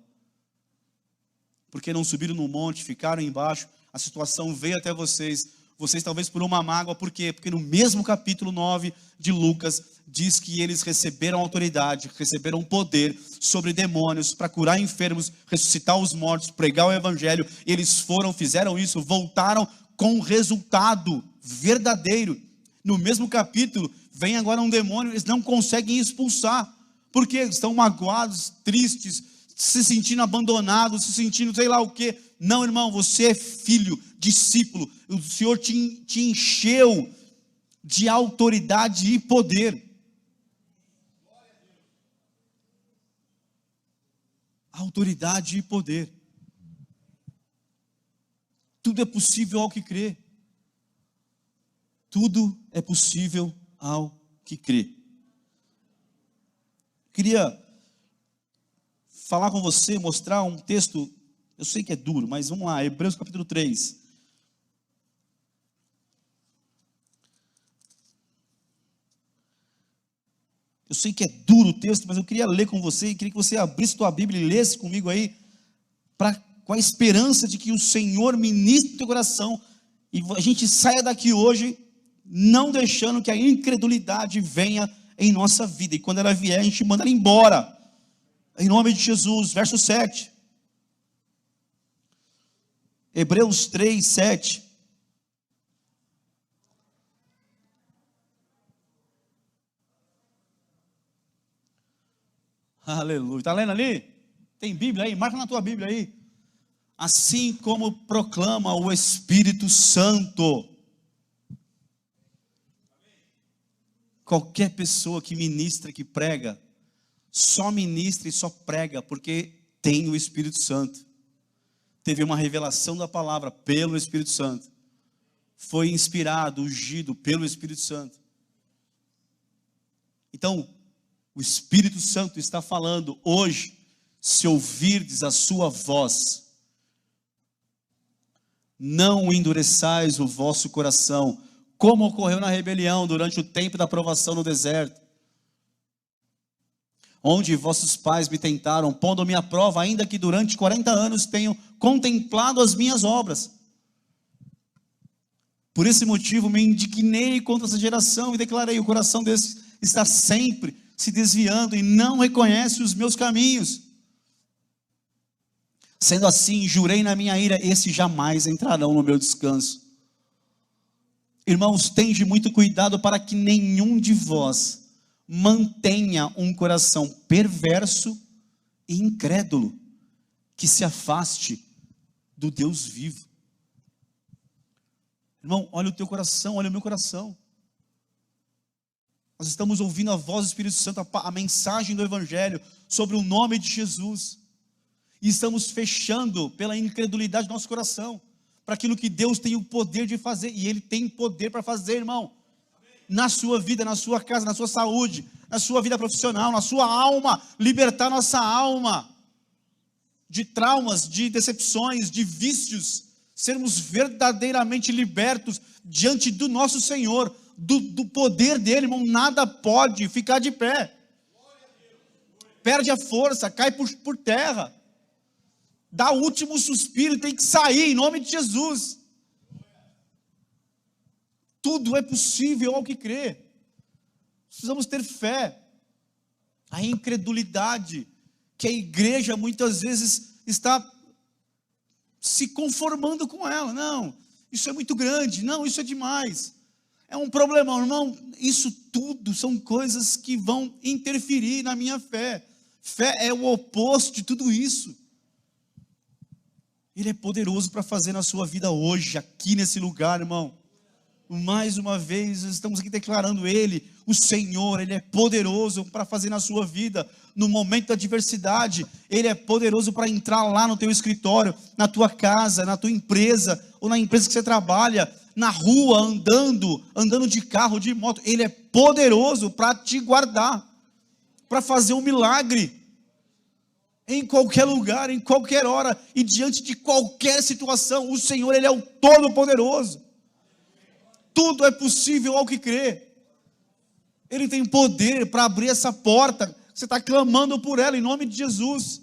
Porque não subiram no monte, ficaram embaixo, a situação veio até vocês talvez por uma mágoa. Por quê? Porque no mesmo capítulo 9 de Lucas, diz que eles receberam autoridade, receberam poder sobre demônios, para curar enfermos, ressuscitar os mortos, pregar o evangelho. Eles fizeram isso, voltaram com resultado verdadeiro. No mesmo capítulo, vem agora um demônio, eles não conseguem expulsar, porque estão magoados, tristes, se sentindo abandonados, se sentindo sei lá o quê. Não, irmão, você é filho, discípulo, o Senhor te encheu de autoridade e poder. Autoridade e poder. Tudo é possível ao que crê. Tudo é possível ao que crê. Queria falar com você, mostrar um texto, eu sei que é duro, mas vamos lá, Hebreus capítulo 3. Eu sei que é duro o texto, mas eu queria ler com você, e queria que você abrisse tua Bíblia e lesse comigo aí, com a esperança de que o Senhor ministre no teu coração, e a gente saia daqui hoje, não deixando que a incredulidade venha em nossa vida, e quando ela vier, a gente manda ela embora, em nome de Jesus. Verso 7, Hebreus 3, 7, aleluia, está lendo ali? Tem Bíblia aí? Marca na tua Bíblia aí. Assim como proclama o Espírito Santo. Qualquer pessoa que ministra, que prega, só ministra e só prega porque tem o Espírito Santo. Teve uma revelação da palavra pelo Espírito Santo. Foi inspirado, ungido pelo Espírito Santo. Então, o Espírito Santo está falando hoje, se ouvirdes a sua voz, não endureçais o vosso coração, como ocorreu na rebelião durante o tempo da provação no deserto, onde vossos pais me tentaram, pondo-me à prova, ainda que durante 40 anos tenham contemplado as minhas obras. Por esse motivo me indignei contra essa geração e declarei: o coração desse está sempre se desviando e não reconhece os meus caminhos. Sendo assim, jurei na minha ira: esses jamais entrarão no meu descanso. Irmãos, tende muito cuidado para que nenhum de vós mantenha um coração perverso e incrédulo, que se afaste do Deus vivo. Irmão, olha o teu coração, olha o meu coração. Nós estamos ouvindo a voz do Espírito Santo, a mensagem do Evangelho sobre o nome de Jesus. E estamos fechando pela incredulidade do nosso coração para aquilo que Deus tem o poder de fazer. E Ele tem poder para fazer, irmão. Na sua vida, na sua casa, na sua saúde, na sua vida profissional, na sua alma. Libertar nossa alma de traumas, de decepções, de vícios. Sermos verdadeiramente libertos diante do nosso Senhor, do poder dele, irmão. Nada pode ficar de pé. Perde a força, cai por terra. Dá o último suspiro, tem que sair em nome de Jesus. Tudo é possível ao que crê. Precisamos ter fé. A incredulidade que a igreja muitas vezes está se conformando com ela. Não, isso é muito grande. Não, isso é demais. É um problemão, irmão. Isso tudo são coisas que vão interferir na minha fé. Fé é o oposto de tudo isso. Ele é poderoso para fazer na sua vida hoje, aqui nesse lugar, irmão. Mais uma vez, estamos aqui declarando Ele, o Senhor. Ele é poderoso para fazer na sua vida, no momento da adversidade. Ele é poderoso para entrar lá no teu escritório, na tua casa, na tua empresa, ou na empresa que você trabalha, na rua, andando de carro, de moto. Ele é poderoso para te guardar, para fazer um milagre. Em qualquer lugar, em qualquer hora, e diante de qualquer situação, o Senhor, Ele é o Todo-Poderoso. Tudo é possível ao que crê. Ele tem poder para abrir essa porta, você está clamando por ela, em nome de Jesus.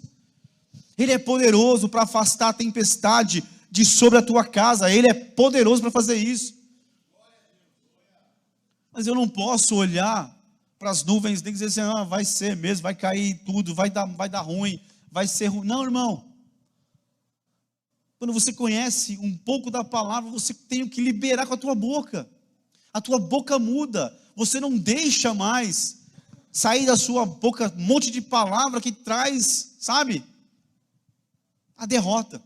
Ele é poderoso para afastar a tempestade de sobre a tua casa. Ele é poderoso para fazer isso. Mas eu não posso olhar para as nuvens e dizer assim: vai ser mesmo, vai cair tudo, vai dar ruim, vai ser ruim. Não, irmão. Quando você conhece um pouco da palavra, você tem que liberar com a tua boca. A tua boca muda. Você não deixa mais sair da sua boca um monte de palavra que traz, sabe, a derrota.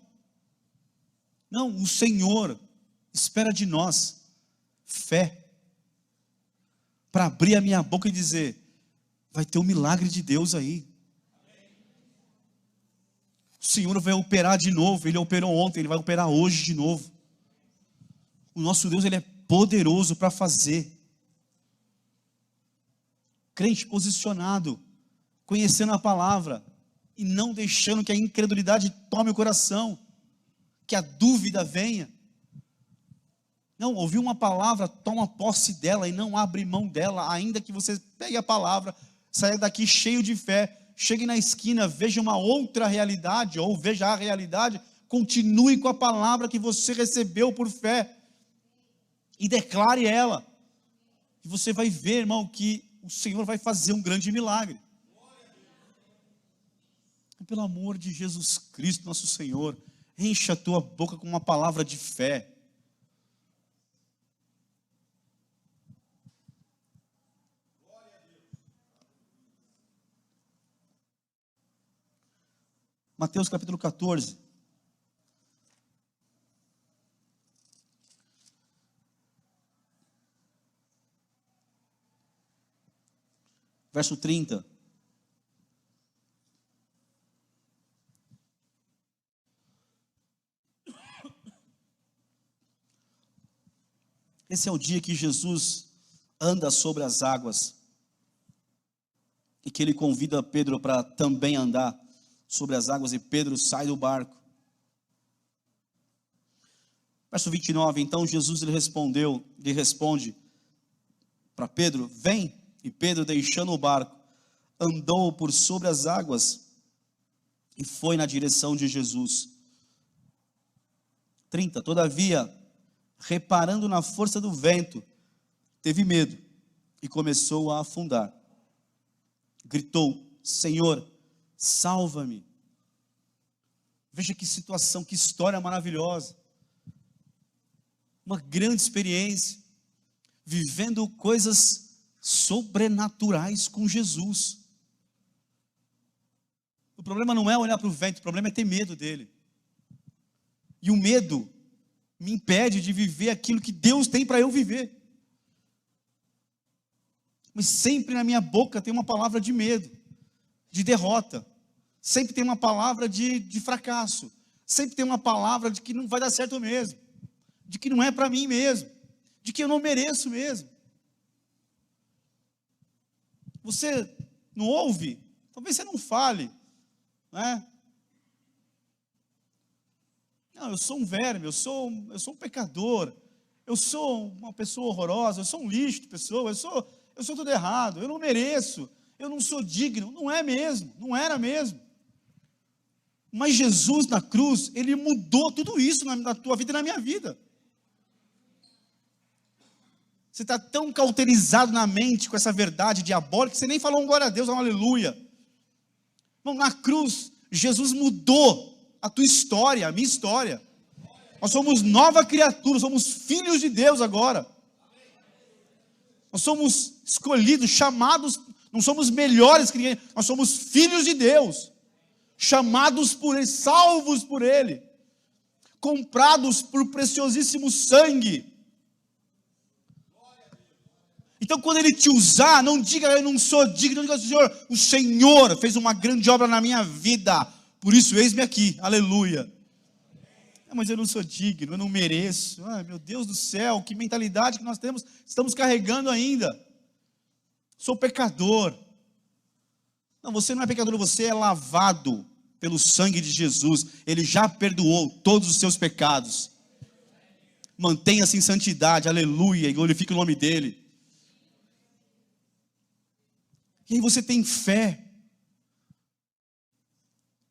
Não, o Senhor espera de nós fé para abrir a minha boca e dizer: vai ter um milagre de Deus aí. O Senhor vai operar de novo. Ele operou ontem, Ele vai operar hoje de novo. O nosso Deus, Ele é poderoso para fazer. Crente posicionado, conhecendo a palavra e não deixando que a incredulidade tome o coração, que a dúvida venha. Não, ouviu uma palavra, toma posse dela e não abre mão dela, ainda que você pegue a palavra, saia daqui cheio de fé, chegue na esquina, veja uma outra realidade, ou veja a realidade, continue com a palavra que você recebeu por fé, e declare ela, e você vai ver, irmão, que o Senhor vai fazer um grande milagre. Pelo amor de Jesus Cristo, nosso Senhor, enche a tua boca com uma palavra de fé. Mateus capítulo 14. Verso 30. Esse é o dia que Jesus anda sobre as águas e que ele convida Pedro para também andar sobre as águas, e Pedro sai do barco. Verso 29, então Jesus lhe responde para Pedro, vem. E Pedro, deixando o barco, andou por sobre as águas e foi na direção de Jesus. 30, todavia, reparando na força do vento, teve medo e começou a afundar. Gritou, Senhor, salva-me. Veja que situação, que história maravilhosa. Uma grande experiência, vivendo coisas sobrenaturais com Jesus. O problema não é olhar para o vento, o problema é ter medo dele. E o medo me impede de viver aquilo que Deus tem para eu viver. Mas sempre na minha boca tem uma palavra de medo, de derrota. Sempre tem uma palavra de fracasso. Sempre tem uma palavra de que não vai dar certo mesmo. De que não é para mim mesmo. De que eu não mereço mesmo. Você não ouve? Talvez você não fale, né? Não, eu sou um verme, eu sou um pecador, eu sou uma pessoa horrorosa, eu sou um lixo de pessoa, eu sou tudo errado, eu não mereço, eu não sou digno. Não é mesmo, não era mesmo. Mas Jesus na cruz, Ele mudou tudo isso na tua vida e na minha vida. Você está tão cauterizado na mente com essa verdade diabólica, que você nem falou um glória a Deus, um aleluia. Bom, na cruz, Jesus mudou a tua história, a minha história. Nós somos nova criatura, somos filhos de Deus agora. Nós somos escolhidos, chamados, não somos melhores que ninguém, nós somos filhos de Deus, chamados por Ele, salvos por Ele, comprados por preciosíssimo sangue. Então, quando Ele te usar, não diga, eu não sou digno, não diga, o Senhor fez uma grande obra na minha vida, por isso eis-me aqui, aleluia. Mas eu não sou digno, eu não mereço. Meu Deus do céu, que mentalidade que nós temos, estamos carregando ainda. Sou pecador. Não, você não é pecador, você é lavado pelo sangue de Jesus. Ele já perdoou todos os seus pecados. Mantenha-se em santidade, aleluia, e glorifique o nome dEle. E aí você tem fé.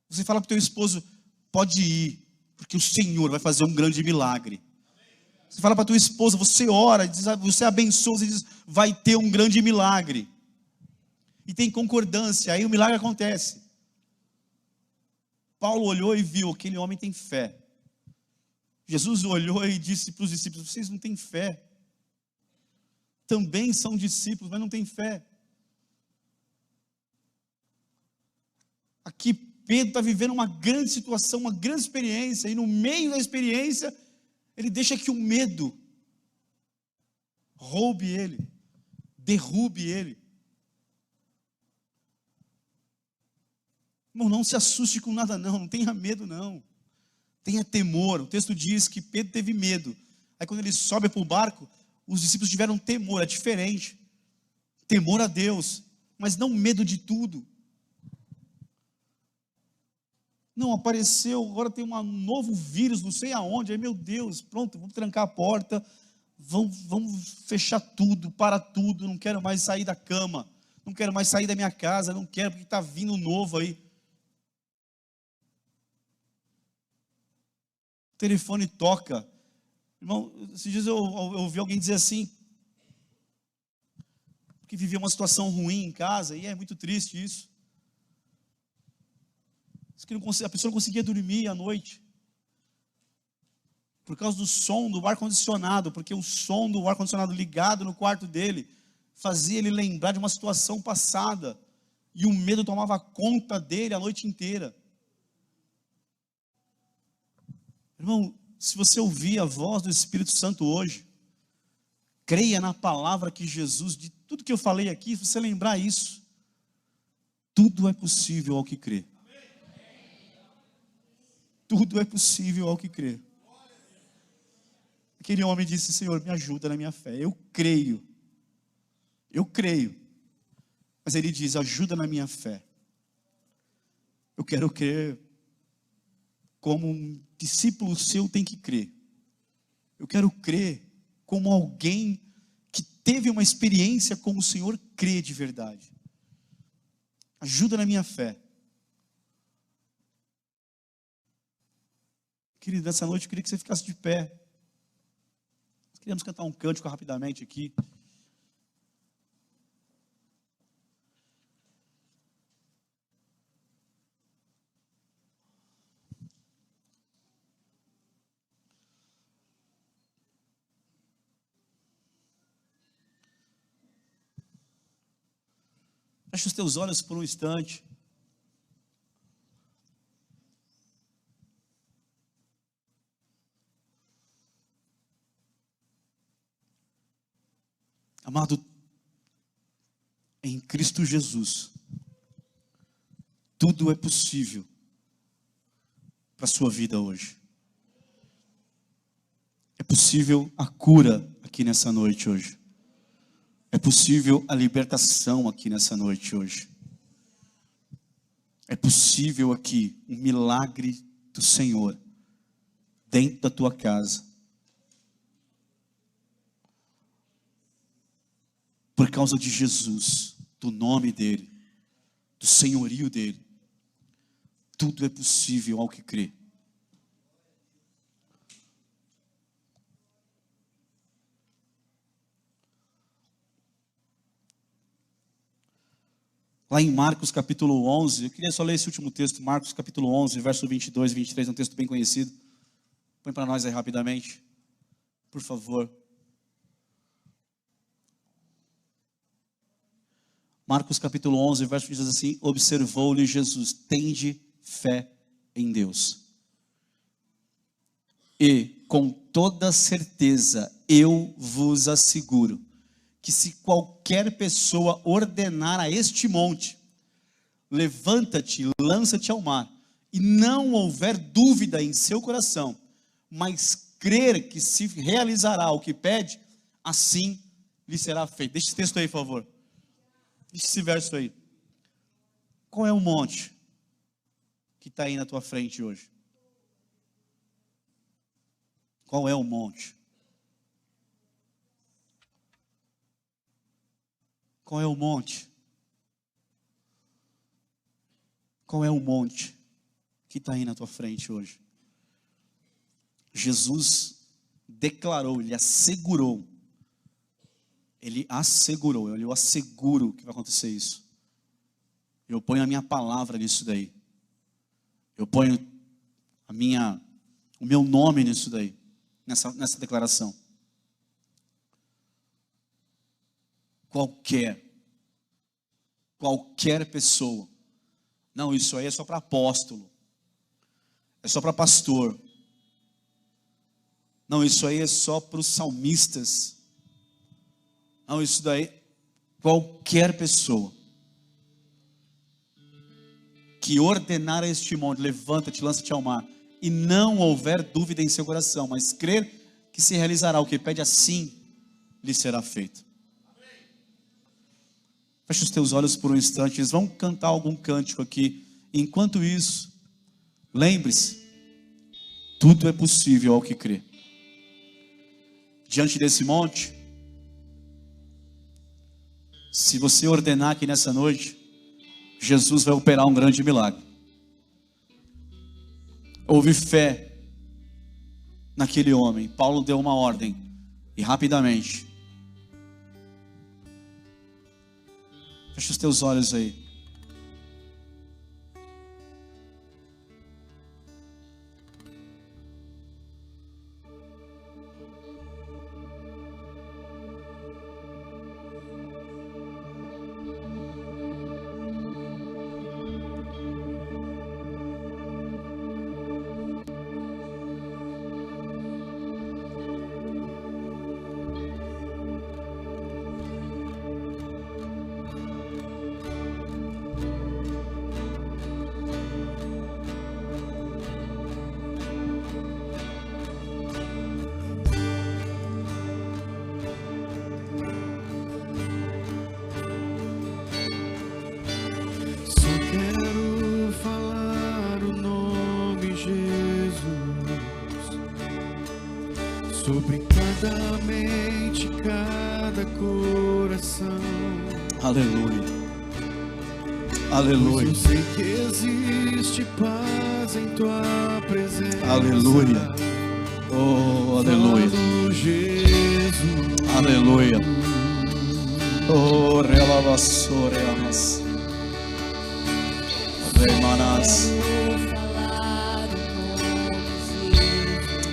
Você fala para o teu esposo, pode ir, porque o Senhor vai fazer um grande milagre. Você fala para a tua esposa, você ora, você abençoa, você diz, vai ter um grande milagre. E tem concordância, aí o milagre acontece. Paulo olhou e viu, aquele homem tem fé. Jesus olhou e disse para os discípulos, vocês não têm fé. Também são discípulos, mas não têm fé. Aqui Pedro está vivendo uma grande situação, uma grande experiência, e no meio da experiência, ele deixa que o medo roube ele, derrube ele. Irmão, não se assuste com nada não tenha medo não, tenha temor. O texto diz que Pedro teve medo, aí quando ele sobe para o barco, os discípulos tiveram temor, é diferente, temor a Deus, mas não medo de tudo. Não, apareceu, agora tem um novo vírus, não sei aonde, aí meu Deus, pronto, vamos trancar a porta, vamos fechar tudo, para tudo, não quero mais sair da cama, não quero mais sair da minha casa, não quero, porque está vindo novo aí. O telefone toca. Irmão, esses dias eu ouvi alguém dizer assim, que vivia uma situação ruim em casa, e é muito triste isso. A pessoa não conseguia dormir à noite, por causa do som do ar-condicionado, porque o som do ar-condicionado ligado no quarto dele, fazia ele lembrar de uma situação passada, e o medo tomava conta dele a noite inteira. Irmão, se você ouvir a voz do Espírito Santo hoje, creia na palavra que Jesus, de tudo que eu falei aqui, se você lembrar isso, tudo é possível ao que crê. Tudo é possível ao que crê. Aquele homem disse: Senhor, me ajuda na minha fé. Eu creio. Mas ele diz: ajuda na minha fé. Eu quero crer como um discípulo seu tem que crer. Eu quero crer como alguém que teve uma experiência com o Senhor crê de verdade. Ajuda na minha fé. Querido, nessa noite eu queria que você ficasse de pé. Nós queríamos cantar um cântico rapidamente aqui. Feche os teus olhos por um instante. Amado, em Cristo Jesus, tudo é possível para a sua vida hoje. É possível a cura aqui nessa noite hoje. É possível a libertação aqui nessa noite hoje. É possível aqui um milagre do Senhor dentro da tua casa. Por causa de Jesus, do nome dEle, do senhorio dEle, tudo é possível ao que crê. Lá em Marcos capítulo 11, eu queria só ler esse último texto, Marcos capítulo 11, verso 22 e 23, é um texto bem conhecido. Põe para nós aí rapidamente, por favor. Marcos capítulo 11, verso 22 diz assim: observou-lhe Jesus, tende fé em Deus. E com toda certeza eu vos asseguro, que se qualquer pessoa ordenar a este monte, levanta-te, lança-te ao mar, e não houver dúvida em seu coração, mas crer que se realizará o que pede, assim lhe será feito. Deixa esse texto aí, por favor. Deixa esse verso aí. Qual é o monte que está aí na tua frente hoje? Qual é o monte? Qual é o monte? Qual é o monte que está aí na tua frente hoje? Jesus declarou, ele assegurou, eu asseguro que vai acontecer isso. Eu ponho a minha palavra nisso daí. Eu ponho o meu nome nisso daí, nessa declaração. Qualquer pessoa. Não, isso aí é só para apóstolo. É só para pastor. Não, isso aí é só para os salmistas. Não, isso daí, qualquer pessoa que ordenar a este monte, levanta-te, lança-te ao mar, e não houver dúvida em seu coração, mas crer que se realizará o que pede, assim lhe será feito. Feche os teus olhos por um instante, eles vão cantar algum cântico aqui. Enquanto isso, lembre-se, tudo é possível ao que crê. Diante desse monte, se você ordenar aqui nessa noite, Jesus vai operar um grande milagre. Houve fé naquele homem. Paulo deu uma ordem e rapidamente. Fecha os teus olhos aí. sobre cada mente, cada coração. Aleluia. Pois Aleluia. eu sei que existe paz em tua presença. Aleluia. Oh, aleluia. Falo, Jesus. Aleluia. Oh, relavassore amas. Remanas.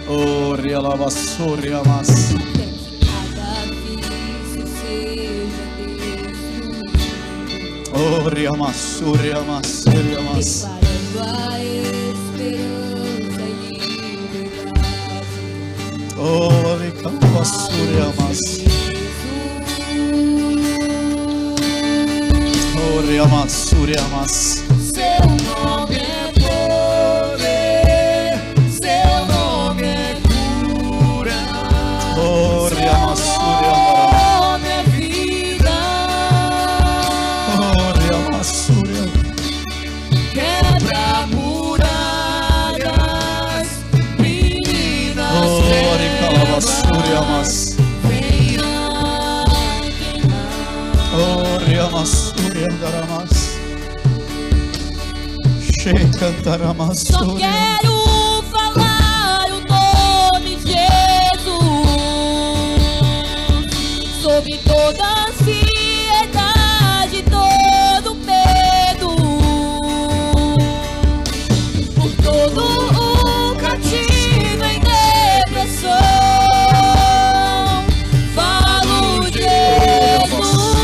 Oh, relavassore amas. Oh, riamassore amas, riamas. Declarando a esperança e liberdade. Oh, recalvassore amas. Oh, riamassore amas. Seu nome é poder, seu nome é cura. Oh, riamassore amas. Nome é vida. Oh, riamassore amas. Quebra muralhas, meninas Oh, recalvassore amas. venha queimar. Oh, riamassore andaramas. She Só cantaramasore. quero falar o nome de Jesus sobre toda ansiedade, todo medo, por todo o cativo em depressão. Falo de Jesus.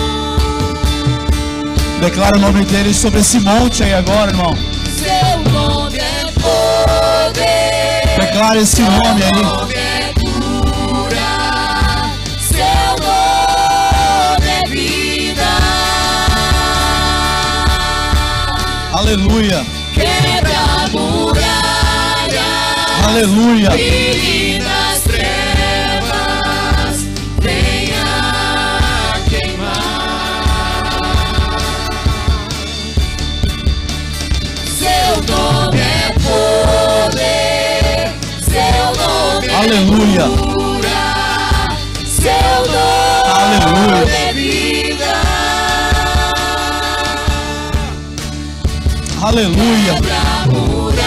Declara o nome dele sobre esse monte aí agora, irmão. Seu nome é poder. Declara esse nome aí. Nome é cura, seu nome é vida. Aleluia. Quebra muralhas, Aleluia. brilhe nas trevas, venha queimar. Seu nome é poder, seu nome é Aleluia. cura, seu nome Aleluia. é vida. Aleluia. Quebra muralhas,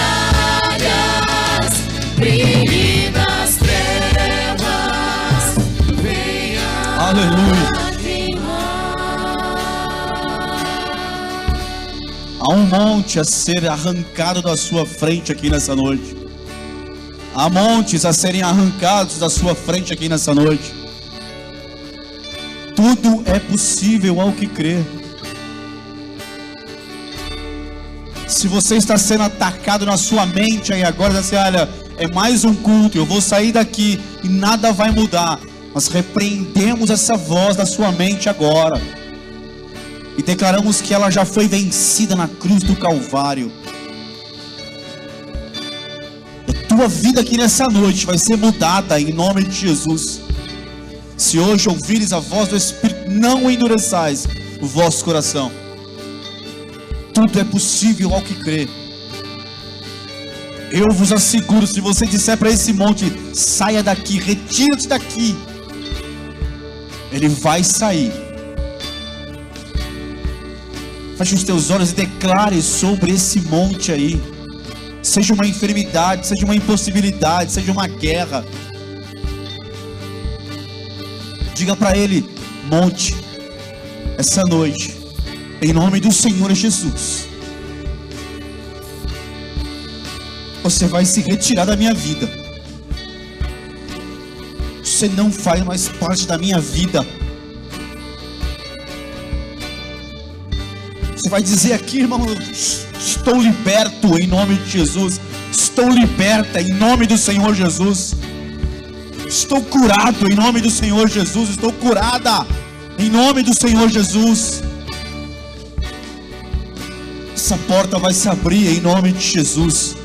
brilhe nas trevas, venha Aleluia. queimar. Há um monte a ser arrancado da sua frente aqui nessa noite. Há montes a serem arrancados da sua frente aqui nessa noite. Tudo é possível ao que crer. Se você está sendo atacado na sua mente aí agora, assim, olha, é mais um culto, eu vou sair daqui e nada vai mudar. Nós repreendemos essa voz da sua mente agora e declaramos que ela já foi vencida na cruz do Calvário. A tua vida aqui nessa noite vai ser mudada em nome de Jesus. Se hoje ouvires a voz do Espírito, não endureçais o vosso coração. Tudo é possível ao que crê. Eu vos asseguro, se você disser para esse monte, saia daqui, retira-te daqui, ele vai sair. Feche os teus olhos e declare sobre esse monte aí. Seja uma enfermidade, seja uma impossibilidade, seja uma guerra. Diga para ele, monte, essa noite, em nome do Senhor Jesus, você vai se retirar da minha vida. Você não faz mais parte da minha vida. Você vai dizer aqui, irmão, estou liberto em nome de Jesus. Estou liberta em nome do Senhor Jesus. Estou curado em nome do Senhor Jesus. Estou curada em nome do Senhor Jesus. Essa porta vai se abrir em nome de Jesus.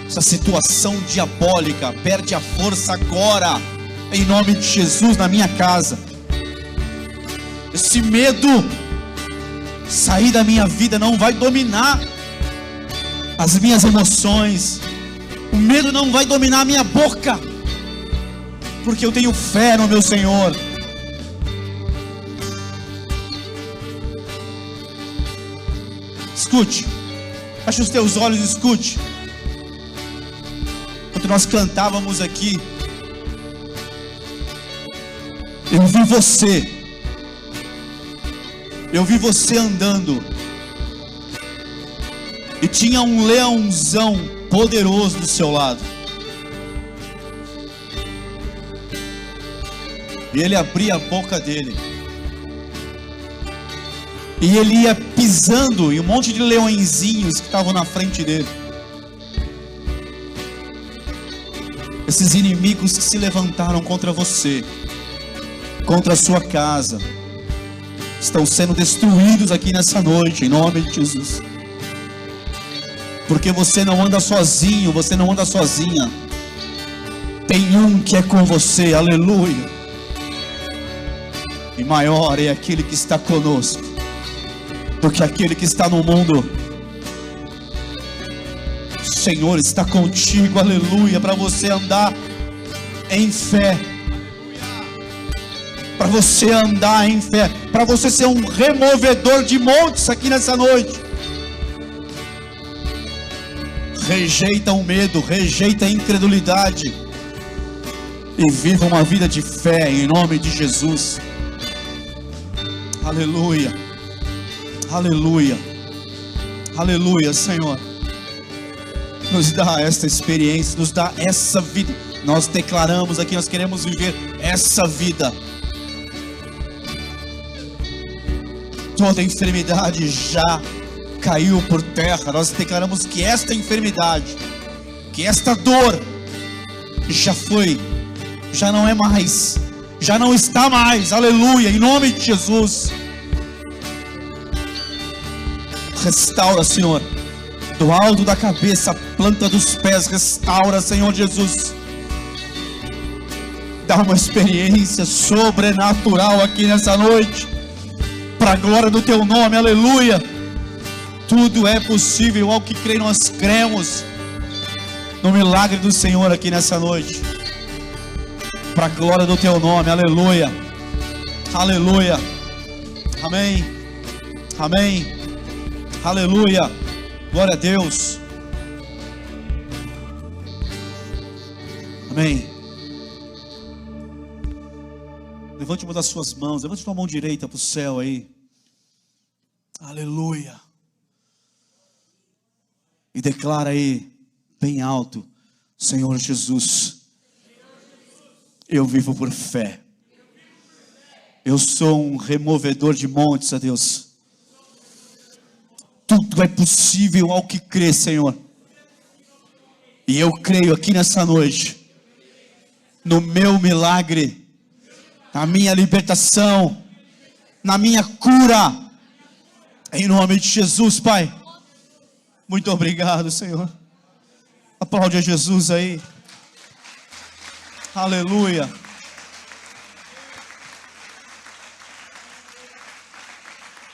Essa situação diabólica perde a força agora, em nome de Jesus, na minha casa. Esse medo sair da minha vida não vai dominar as minhas emoções, O medo não vai dominar a minha boca, porque eu tenho fé no meu Senhor. Escute, feche os teus olhos e escute. Enquanto nós cantávamos aqui, eu vi você andando, e tinha um leãozão poderoso do seu lado, e ele abria a boca dele, e ele ia pisando em um monte de leõezinhos que estavam na frente dele. Esses inimigos que se levantaram contra você, contra a sua casa, estão sendo destruídos aqui nessa noite, em nome de Jesus. Porque você não anda sozinho, você não anda sozinha. Tem um que é com você, aleluia. E maior é aquele que está conosco do que aquele que está no mundo. O Senhor está contigo, aleluia, para você andar em fé. Para você andar em fé, para você ser um removedor de montes aqui nessa noite. Rejeita o medo, rejeita a incredulidade e viva uma vida de fé em nome de Jesus. Aleluia, aleluia, aleluia, Senhor. Nos dá esta experiência, nos dá essa vida. Nós declaramos aqui, nós queremos viver essa vida. Toda enfermidade já caiu por terra. Nós declaramos que esta enfermidade, que esta dor já foi, já não é mais, já não está mais, aleluia, em nome de Jesus. Restaura, Senhor, do alto da cabeça, a planta dos pés, restaura, Senhor Jesus. Dá uma experiência sobrenatural aqui nessa noite, para a glória do teu nome, aleluia. Tudo é possível ao que crê. Nós cremos no milagre do Senhor aqui nessa noite, para a glória do teu nome, aleluia, aleluia, amém, amém, aleluia, glória a Deus, amém. Levante uma das suas mãos, levante tua mão direita para o céu aí, aleluia, e declara aí, bem alto: Senhor Jesus, eu vivo por fé. Eu sou um removedor de montes, a Deus. Tudo é possível ao que crê, Senhor. E eu creio aqui nessa noite no meu milagre, na minha libertação, na minha cura, em nome de Jesus, Pai. Muito obrigado, Senhor. Aplaude a Jesus aí. Aleluia.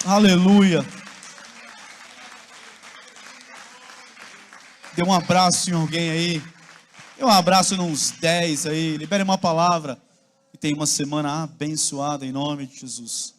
Aleluia. Dê um abraço em alguém aí. Dê um abraço nos 10 aí. Libere uma palavra. E tenha uma semana abençoada em nome de Jesus.